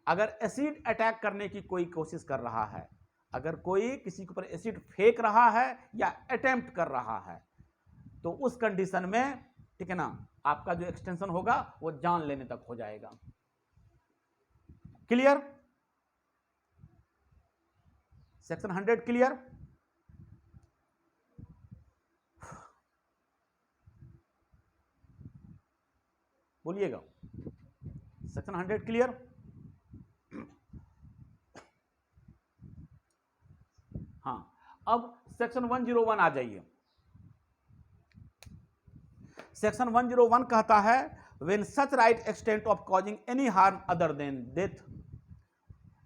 अगर एसिड अटैक करने की कोई कोशिश कर रहा है, अगर कोई किसी के ऊपर एसिड फेंक रहा है या अटेम्प्ट कर रहा है, तो उस कंडीशन में, ठीक है ना, आपका जो एक्सटेंशन होगा वो जान लेने तक हो जाएगा। क्लियर? Section 100 clear? बोलिएगा, सेक्शन 100 क्लियर? हाँ, अब सेक्शन 101 आ जाइए। सेक्शन 101 कहता है when such right extent of causing any harm other than death।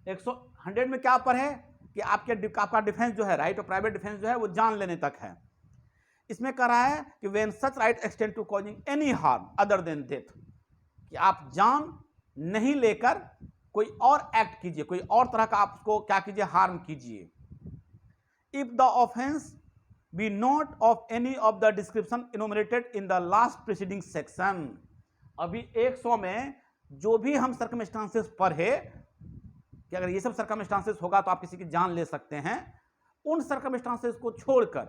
100 में क्या पर है कि आपका डिफेंस जो है, राइट ऑफ प्राइवेट डिफेंस जो है वो जान लेने तक है। इसमें कह रहा है कि when such right extend to causing any harm other than death, कि आप जान नहीं लेकर कोई और एक्ट कीजिए, कोई और तरह का आप उसको क्या कीजिए, हार्म कीजिए। If the offence be not of any of the description enumerated in the last preceding section. अभी 100 में जो भी हम सर्कमस्टांसेस पढ़े कि अगर ये सब सर्कमस्टांसेस होगा तो आप किसी की जान ले सकते हैं, उन सर्कमस्टांसेस को छोड़कर,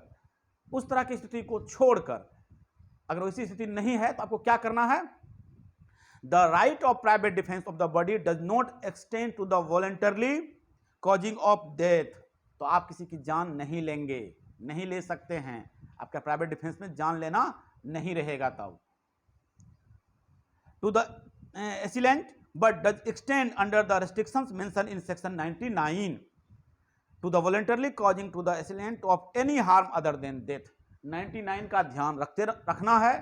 उस तरह की स्थिति को छोड़कर, अगर वैसी स्थिति नहीं है तो आपको क्या करना है, the right of private defence of the body does not extend to the voluntarily causing of death. तो आप किसी की जान नहीं लेंगे, नहीं ले सकते हैं, आपका प्राइवेट डिफेंस में जान लेना नहीं रहेगा। तब to the assailant but does extend under the restrictions mentioned in section 99 to the voluntarily causing to the assailant of any harm other than death। 99 का ध्यान रखना है,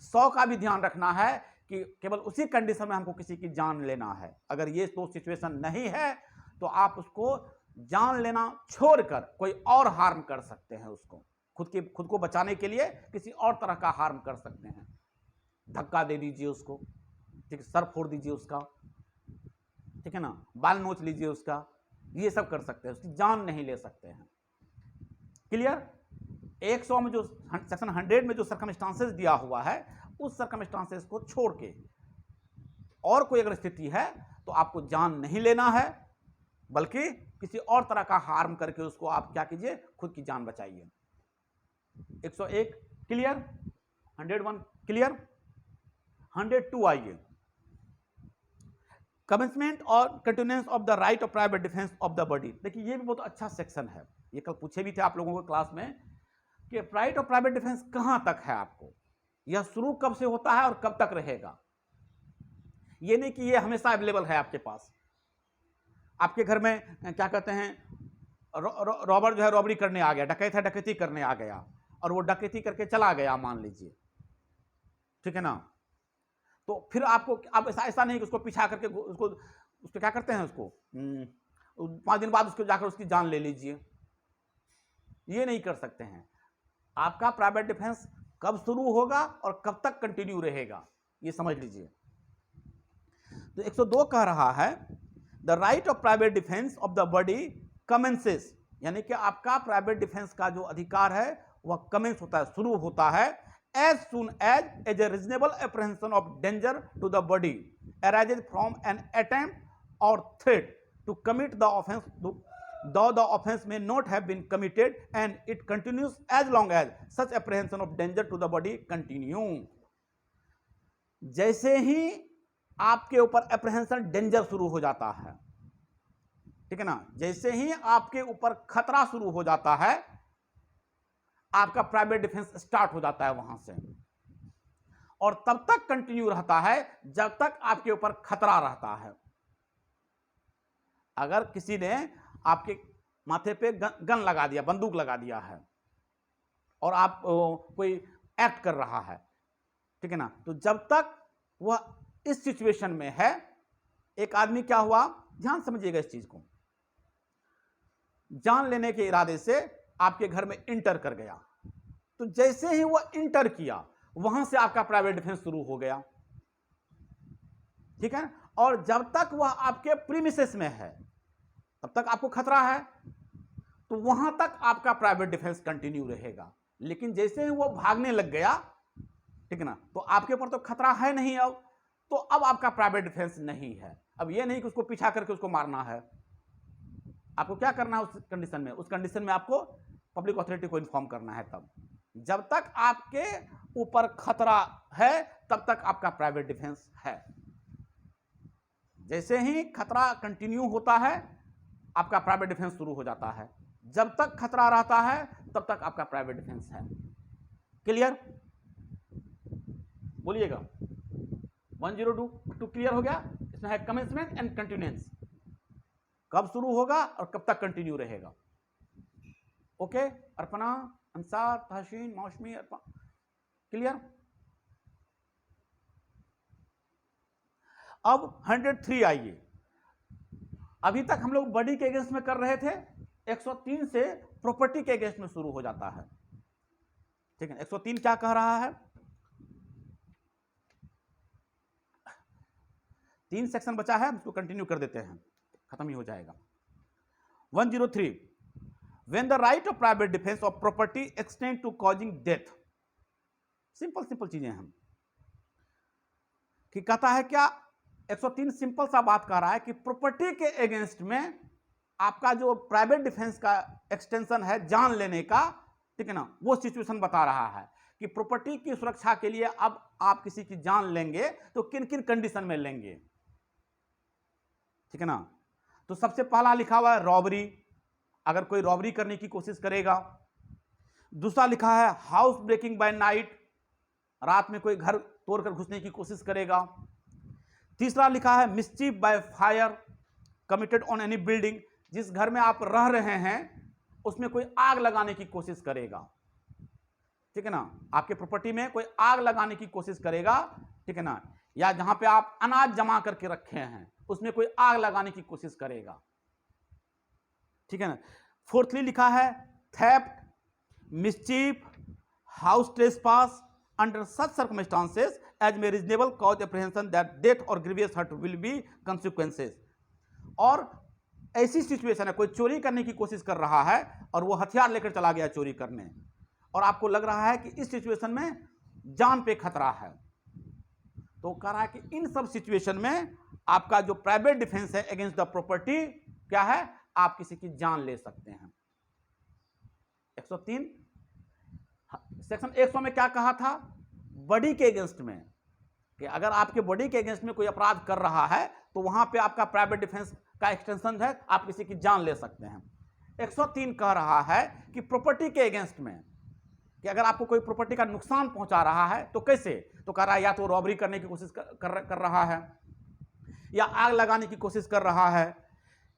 100 का भी ध्यान रखना है कि केवल उसी कंडीशन में हमको किसी की जान लेना है। अगर ये दो सिचुएशन नहीं है तो आप उसको जान लेना छोड़कर कोई और हार्म कर सकते हैं, उसको खुद को बचाने के लिए किसी और तरह का हार्म कर सकते हैं, धक्का दे दीजिए उसको, ठीक है, सर फोड़ दीजिए उसका, ठीक है ना, बाल नोच लीजिए उसका, ये सब कर सकते हैं, उसकी जान नहीं ले सकते हैं। क्लियर? 100 में जो सेक्शन 100 में जो सर्कमस्टांसेस दिया हुआ है, उस सर्कमस्टांसेस को छोड़ के और कोई अगर स्थिति है तो आपको जान नहीं लेना है, बल्कि किसी और तरह का हार्म करके उसको आप क्या कीजिए, खुद की जान बचाइए। 101 क्लियर? 101 क्लियर? 102 आइए, कमेंसमेंट और continuance of the right of private defence of the body. देखिए ये भी बहुत अच्छा सेक्शन है, ये कल पूछे भी थे आप लोगों को क्लास में कि राइट ऑफ प्राइवेट डिफेंस कहां तक है, आपको यह शुरू कब से होता है और कब तक रहेगा। ये नहीं कि ये हमेशा अवेलेबल है आपके पास। आपके घर में क्या कहते हैं, रॉबर जो है रॉबरी करने आ गया, डकैत है डकैती करने आ गया, और वो डकैती करके चला गया मान लीजिए, ठीक है ना, तो फिर आपको अब ऐसा नहीं कि उसको पीछा करके उसको क्या करते हैं, उसको 5 दिन बाद उसको जाकर उसकी जान ले लीजिए, ये नहीं कर सकते हैं। आपका प्राइवेट डिफेंस कब शुरू होगा और कब तक कंटिन्यू रहेगा, ये समझ लीजिए। तो 102 कह रहा है the right of private defence of the body commences यानी कि आपका प्राइवेट डिफेंस का जो अधिकार है वह कमेंस होता है, शुरू होता है as soon as a reasonable apprehension of danger to the body arises from an attempt और threat to commit the offence, though the offense may not have been committed and it continues as long as such apprehension of danger to the body continue। जैसे ही आपके ऊपर एप्रहेंशन danger शुरू हो जाता है, ठीक है ना, जैसे ही आपके ऊपर खतरा शुरू हो जाता है, आपका प्राइवेट डिफेंस स्टार्ट हो जाता है वहां से, और तब तक कंटिन्यू रहता है जब तक आपके ऊपर खतरा रहता है। अगर किसी ने आपके माथे पे गन लगा दिया, बंदूक लगा दिया है, और आप कोई एक्ट कर रहा है, ठीक है ना, तो जब तक वह इस सिचुएशन में है, एक आदमी क्या हुआ, ध्यान समझिएगा इस चीज को, जान लेने के इरादे से आपके घर में इंटर कर गया, तो जैसे ही वह इंटर किया वहां से आपका प्राइवेट डिफेंस शुरू हो गया, ठीक है। और जब तक वह आपके प्रीमिसेस में है तब तक आपको खतरा है, तो वहां तक आपका प्राइवेट डिफेंस कंटिन्यू रहेगा। लेकिन जैसे ही वो भागने लग गया, ठीक है ना, तो आपके ऊपर तो खतरा है नहीं अब, तो अब आपका प्राइवेट डिफेंस नहीं है। अब ये नहीं कि उसको पीछा करके उसको मारना है, आपको क्या करना है उस कंडीशन में, उस कंडीशन में आपको पब्लिक अथॉरिटी को इन्फॉर्म करना है। तब जब तक आपके ऊपर खतरा है तब तक आपका प्राइवेट डिफेंस है। जैसे ही खतरा कंटिन्यू होता है आपका प्राइवेट डिफेंस शुरू हो जाता है, जब तक खतरा रहता है तब तक आपका प्राइवेट डिफेंस है। क्लियर, बोलिएगा। 102 क्लियर हो गया। इसमें है कमेंसमेंट एंड कंटिन्यूएंस, कब शुरू होगा और कब तक कंटिन्यू रहेगा। ओके, अर्पणा, अंसार, तहसीन, मौसमी, क्लियर। अब 103 आइए। अभी तक हम लोग बॉडी के अगेंस्ट में कर रहे थे, 103 से प्रॉपर्टी के अगेंस्ट में शुरू हो जाता है, ठीक है। 103 क्या कह रहा है, 3 सेक्शन बचा है, उसको कंटिन्यू कर देते हैं, खत्म ही हो जाएगा। 103, when the right of private defence of property extend to causing death. Simple चीजें हैं कि कहता है क्या, 103 सिंपल सा बात कह रहा है कि प्रॉपर्टी के अगेंस्ट में आपका जो प्राइवेट डिफेंस का एक्सटेंशन है जान लेने का, ठीक है ना, वो सिचुएशन बता रहा है कि प्रॉपर्टी की सुरक्षा के लिए अब आप किसी की जान लेंगे तो किन किन कंडीशन में लेंगे, ठीक है ना। तो सबसे पहला लिखा हुआ है रॉबरी, अगर कोई रॉबरी करने की कोशिश करेगा। दूसरा लिखा है हाउस ब्रेकिंग बाय नाइट, रात में कोई घर तोड़कर घुसने की कोशिश करेगा। तीसरा लिखा है mischief by fire committed on any building, जिस घर में आप रह रहे हैं उसमें कोई आग लगाने की कोशिश करेगा, ठीक है ना, आपके प्रॉपर्टी में कोई आग लगाने की कोशिश करेगा, ठीक है ना, या जहां पे आप अनाज जमा करके रखे हैं उसमें कोई आग लगाने की कोशिश करेगा, ठीक है ना। फोर्थली लिखा है theft, mischief, house trespass under such circumstances as may reasonable cause apprehension that death or grievous hurt will be consequences। और ऐसी सिचुएशन है, कोई चोरी करने की कोशिश कर रहा है और वो हथियार लेकर चला गया चोरी करने, और आपको लग रहा है कि इस सिचुएशन में जान पे खतरा है, तो कह रहा है कि इन सब सिचुएशन में आपका जो प्राइवेट डिफेंस है अगेंस्ट द प्रॉपर्टी क्या है, आप किसी की जान ले सकते हैं। 103 सेक्शन 100 में क्या कहा था, बॉडी के अगेंस्ट में, कि अगर आपके बॉडी के अगेंस्ट में कोई अपराध कर रहा है तो वहां पे आपका प्राइवेट डिफेंस का एक्सटेंशन है, आप किसी की जान ले सकते हैं। 103 कह रहा है कि प्रॉपर्टी के अगेंस्ट में, कि अगर आपको कोई प्रॉपर्टी का नुकसान पहुंचा रहा है तो कैसे, तो कह रहा है या तो रॉबरी करने की कोशिश कर रहा है, या आग लगाने की कोशिश कर रहा है,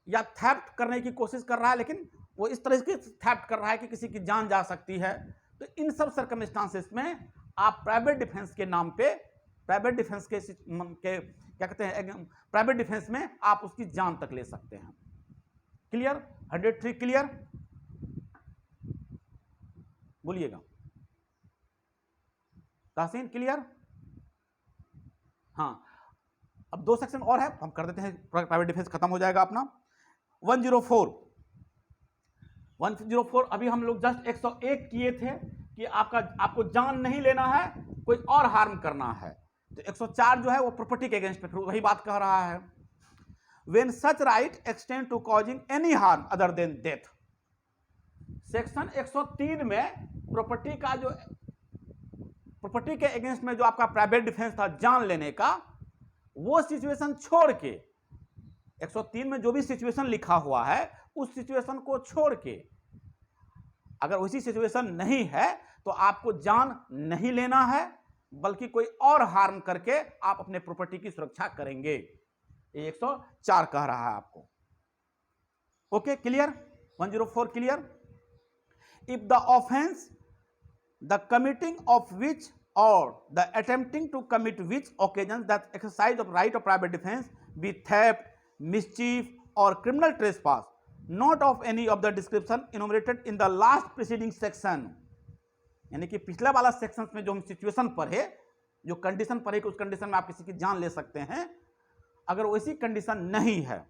या थेफ्ट करने की कोशिश कर रहा है, लेकिन वो इस तरह की थेफ्ट कर रहा है कि किसी की जान जा सकती है। तो इन सब सर्कमस्टांसेस में आप प्राइवेट डिफेंस के नाम पे, प्राइवेट डिफेंस के क्या कहते हैं, प्राइवेट डिफेंस में आप उसकी जान तक ले सकते हैं। क्लियर, 103 क्लियर, बोलिएगा। ताहसीन क्लियर। हाँ, अब 2 सेक्शन और है, हम कर देते हैं, प्राइवेट डिफेंस खत्म हो जाएगा अपना। 104 104 अभी हम लोग जस्ट 101 किए थे कि आपको जान नहीं लेना है, कोई और हार्म करना है। तो 104 जो है वो प्रॉपर्टी के अगेंस्ट में फिर वही बात कह रहा है। When such right extend to causing any harm other than death, section 103 में प्रॉपर्टी के अगेंस्ट में जो आपका प्राइवेट डिफेंस था जान लेने का, वो सिचुएशन छोड़ के 103 में जो भी सिचुएशन लिखा हुआ है उस सिचुएशन को छोड़ के अगर वैसी सिचुएशन नहीं है तो आपको जान नहीं लेना है, बल्कि कोई और हार्म करके आप अपने प्रॉपर्टी की सुरक्षा करेंगे। 104 कह रहा है आपको। Okay, clear? 104 clear? If the offence the committing of which और the attempting to commit which occasion that exercise of right of private defence be theft, mischief और criminal trespass not of any of the description enumerated in the last preceding section, यानी कि पिछला वाला section में जो हम situation पढ़े, जो कंडीशन पढ़े कि उस कंडीशन में आप किसी की जान ले सकते हैं, अगर वैसी कंडीशन नहीं है,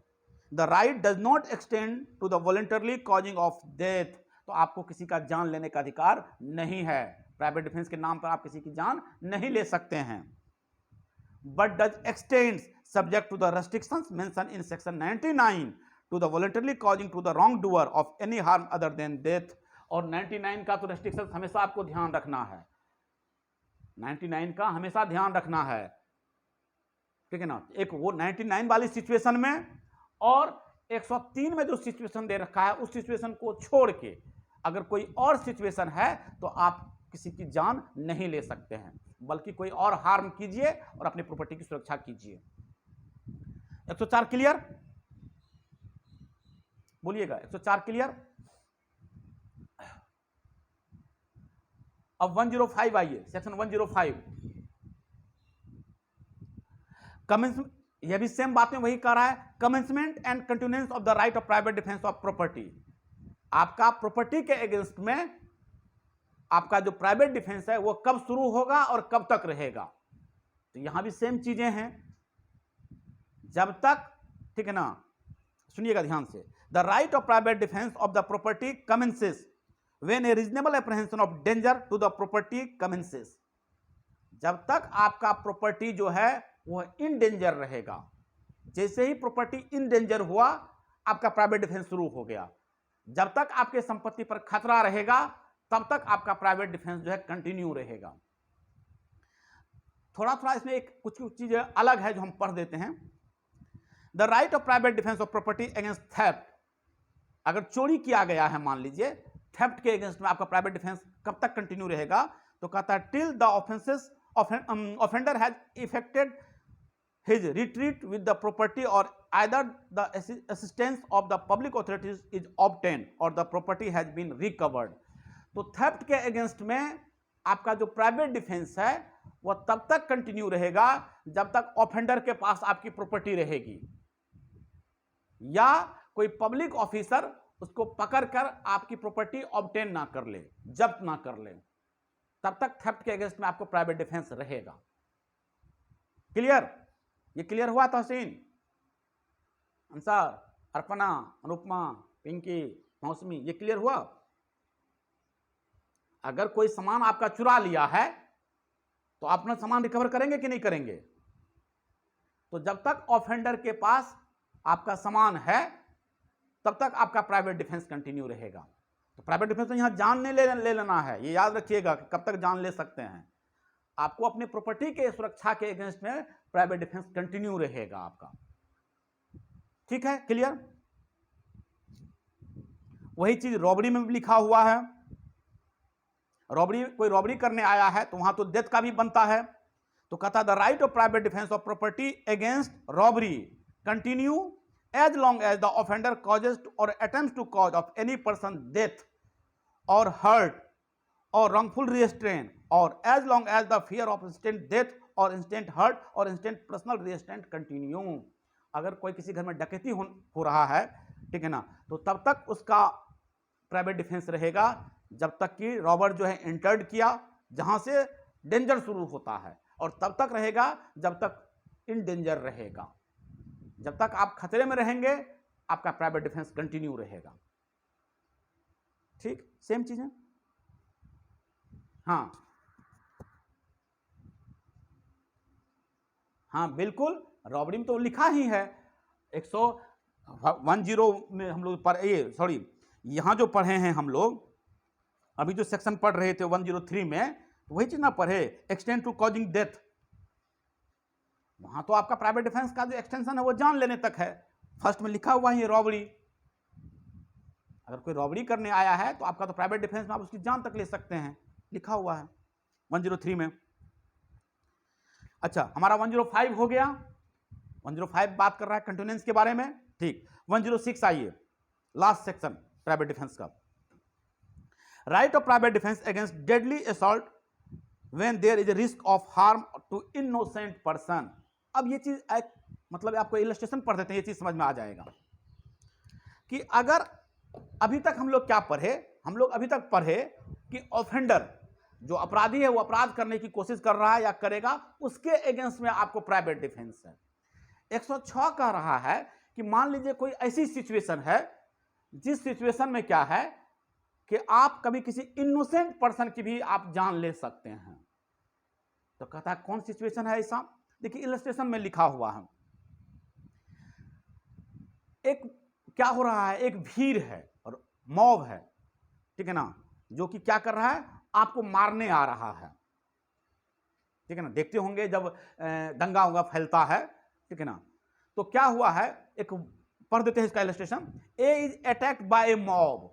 the right does not extend to the voluntarily causing of death, तो आपको किसी का जान लेने का अधिकार नहीं है। प्राइवेट डिफेंस के नाम पर आप किसी की जान नहीं ले सकते हैं। But does extends subject to the restrictions mention in section 99 to the voluntarily causing to the wrong doer of any harm other than death. और 99 का तो रेस्ट्रिक्शन हमेशा आपको ध्यान रखना है, 99 का हमेशा ध्यान रखना है, ठीक है ना। एक वो 99 वाली सिचुएशन में और 103 में जो सिचुएशन दे रखा है उस सिचुएशन को छोड़ के अगर कोई और सिचुएशन है तो आप किसी की जान नहीं ले सकते हैं, बल्कि कोई और हार्म कीजिए और अपनी प्रॉपर्टी की सुरक्षा कीजिए। 104 क्लियर? बोलिएगा 104 क्लियर? अब 105 आइए, सेक्शन 105 कमेंसमेंट, यह भी सेम बात में वही कह रहा है, commencement and continuance of the right of private defence of property. आपका प्रॉपर्टी के अगेंस्ट में आपका जो प्राइवेट डिफेंस है वो कब शुरू होगा और कब तक रहेगा। तो यहां भी सेम चीजें हैं, जब तक, ठीक है ना, सुनिएगा ध्यान से। The right of private defence of the property commences when a reasonable apprehension of danger to the property commences. जब तक आपका प्रॉपर्टी जो है वह इन डेंजर रहेगा, जैसे ही प्रॉपर्टी इन डेंजर हुआ आपका प्राइवेट डिफेंस शुरू हो गया। जब तक आपके संपत्ति पर खतरा रहेगा तब तक आपका प्राइवेट डिफेंस जो है कंटिन्यू रहेगा। थोड़ा थोड़ा इसमें एक कुछ चीजें अलग है जो हम पढ़ देते हैं। The right of private defence of property against theft, अगर चोरी किया गया है, मान लीजिए थेफ्ट के अगेंस्ट में आपका प्राइवेट डिफेंस कब तक कंटिन्यू रहेगा, तो कहता है till the offences offender has effected his retreat with the property or either the assistance of the public authorities is obtained or the property has been recovered। तो theft के against में आपका जो प्राइवेट डिफेंस है वह तब तक continue रहेगा जब तक ऑफेंडर के पास आपकी प्रॉपर्टी रहेगी या कोई पब्लिक ऑफिसर उसको पकड़कर आपकी प्रॉपर्टी ऑब्टेन ना कर ले, जब्त ना कर ले, तब तक थेफ्ट के अगेंस्ट में आपको प्राइवेट डिफेंस रहेगा। क्लियर? ये क्लियर हुआ तहसीन, अंसार, अर्पणा, अनुपमा, पिंकी, मौसमी, ये क्लियर हुआ? अगर कोई सामान आपका चुरा लिया है तो अपना सामान रिकवर करेंगे कि नहीं करेंगे? तो जब तक ऑफेंडर के पास आपका सामान है तब तक आपका प्राइवेट डिफेंस कंटिन्यू रहेगा। तो प्राइवेट डिफेंस में यहां जान नहीं ले लेना है, ये याद रखिएगा कि कब तक जान ले सकते हैं। आपको अपनी प्रॉपर्टी के सुरक्षा के अगेंस्ट में प्राइवेट डिफेंस कंटिन्यू रहेगा आपका। ठीक है, क्लियर? वही चीज रॉबरी में भी लिखा हुआ है। रॉबरी, कोई रॉबरी करने आया है तो वहां तो डेथ का भी बनता है। तो कहता the right of private defence of property against robbery continue as long as the offender causes or attempts to cause of any person death or hurt or wrongful restraint, or as long as the fear of instant death or instant hurt or instant personal restraint continue। अगर कोई किसी घर में डकैती हो रहा है, ठीक है ना, तो तब तक उसका प्राइवेट डिफेंस रहेगा जब तक कि रॉबर जो है एंटर्ड किया जहां से डेंजर शुरू होता है, और तब तक रहेगा जब तक इन डेंजर रहेगा। जब तक आप खतरे में रहेंगे आपका प्राइवेट डिफेंस कंटिन्यू रहेगा। ठीक, सेम चीजें। हाँ हाँ बिल्कुल, रॉबरी में तो लिखा ही है 110 में हम लोग पर ये सॉरी यहां जो पढ़े हैं हम लोग, अभी जो सेक्शन पढ़ रहे थे 103 में, तो वही चीज ना पढ़े, एक्सटेंड टू कॉजिंग डेथ। वहां तो आपका प्राइवेट डिफेंस का जो एक्सटेंशन है वो जान लेने तक है। फर्स्ट में लिखा हुआ है रॉबरी, अगर कोई रॉबरी करने आया है तो आपका तो प्राइवेट डिफेंस में आप उसकी जान तक ले सकते हैं, लिखा हुआ है 103 में। अच्छा, हमारा 105 हो गया। 105 बात कर रहा है कंटिन्यूएंस के बारे में, ठीक। 106 आइए, लास्ट सेक्शन प्राइवेट डिफेंस का। Right of private defence against deadly assault when there is a risk of harm to innocent person. अब ये चीज मतलब आपको इलस्ट्रेशन पढ़ देते हैं, ये चीज समझ में आ जाएगा कि अगर अभी तक हम लोग क्या पढ़े, हम लोग अभी तक पढ़े कि ऑफेंडर जो अपराधी है वो अपराध करने की कोशिश कर रहा है या करेगा, उसके अगेंस्ट में आपको प्राइवेट डिफेंस है। 106 कह रहा है कि मान लीजिए कोई ऐसी सिचुएशन है जिस सिचुएशन में क्या है कि आप कभी किसी इनोसेंट पर्सन की भी आप जान ले सकते हैं। तो कहता है कौन सिचुएशन है ऐसा, देखिए इलस्ट्रेशन में लिखा हुआ है। एक क्या हो रहा है, एक भीड़ है और मॉब है, ठीक है ना, जो कि क्या कर रहा है, आपको मारने आ रहा है, ठीक है ना। देखते होंगे जब दंगा उंगा फैलता है, ठीक है ना, तो क्या हुआ है, एक पढ़ देते हैं इसका illustration. A is attacked by a mob,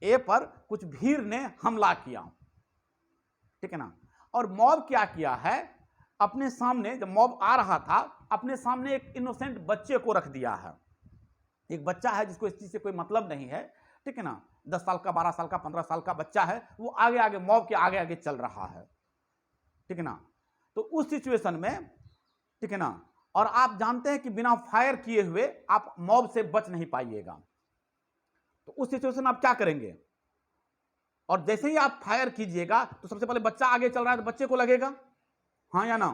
A पर कुछ भीड़ ने हमला किया, ठीक है ना। और मॉब क्या किया है, अपने सामने जब मॉब आ रहा था, अपने सामने एक इनोसेंट बच्चे को रख दिया है। एक बच्चा है जिसको इस चीज से कोई मतलब नहीं है, ठीक है ना, 10 साल का, 12 साल का, 15 साल का बच्चा है, वो आगे आगे मॉब के आगे आगे चल रहा है, ठीक है ना। तो उस सिचुएशन में, ठीक है ना, और आप जानते हैं कि बिना फायर किए हुए आप मॉब से बच नहीं पाइएगा, तो उस सिचुएशन में आप क्या करेंगे, और जैसे ही आप फायर कीजिएगा तो सबसे पहले बच्चा आगे चल रहा है तो बच्चे को लगेगा, हाँ या ना।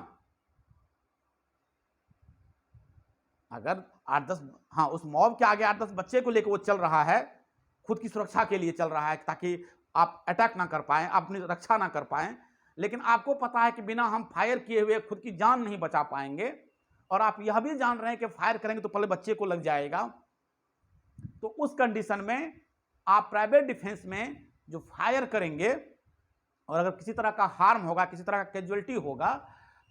अगर 8-10, हाँ, उस मॉब के आगे 8-10 बच्चे को लेकर वो चल रहा है, खुद की सुरक्षा के लिए चल रहा है ताकि आप अटैक ना कर पाएं, अपनी रक्षा ना कर पाएं, लेकिन आपको पता है कि बिना हम फायर किए हुए खुद की जान नहीं बचा पाएंगे, और आप यह भी जान रहे हैं कि फायर करेंगे तो पहले बच्चे को लग जाएगा, तो उस कंडीशन में आप प्राइवेट डिफेंस में जो फायर करेंगे और अगर किसी तरह का हार्म होगा, किसी तरह का कैजुअलिटी होगा,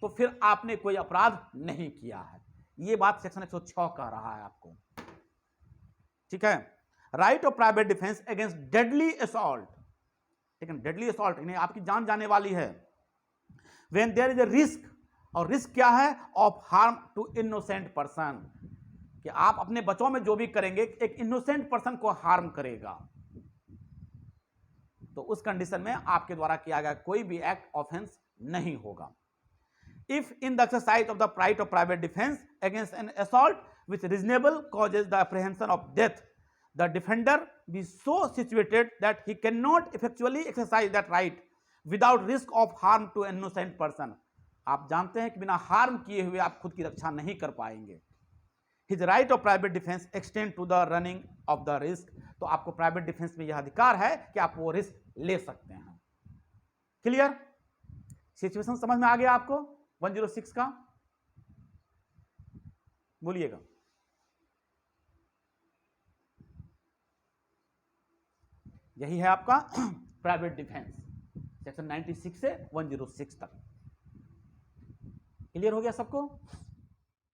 तो फिर आपने कोई अपराध नहीं किया है। ये बात सेक्शन 106 कह रहा है आपको, ठीक है। Right of private defence against deadly assault, ठीक है, डेडली असॉल्ट यानी आपकी जान जाने वाली है। When there is a risk, और रिस्क क्या है, of harm to innocent person, कि आप अपने बच्चों में जो भी करेंगे एक इनोसेंट पर्सन को हार्म करेगा, तो उस कंडीशन में आपके द्वारा किया गया कोई भी एक्ट ऑफेंस नहीं होगा। If in the exercise of the right of private defense against an assault which reasonable causes the apprehension of death, the defender be so situated that he cannot effectually exercise that right without risk of harm to an innocent person. आप जानते हैं कि बिना harm किए हुए आप खुद की रक्षा नहीं कर पाएंगे। His right of private defense extend to the running of the risk, तो आपको प्राइवेट डिफेंस में यह अधिकार है कि आप वो रिस्क ले सकते हैं। क्लियर, सिचुएशन समझ में आ गया आपको 106 का, बोलिएगा। यही है आपका प्राइवेट डिफेंस सेक्शन 96 से 106 तक। क्लियर हो गया सबको?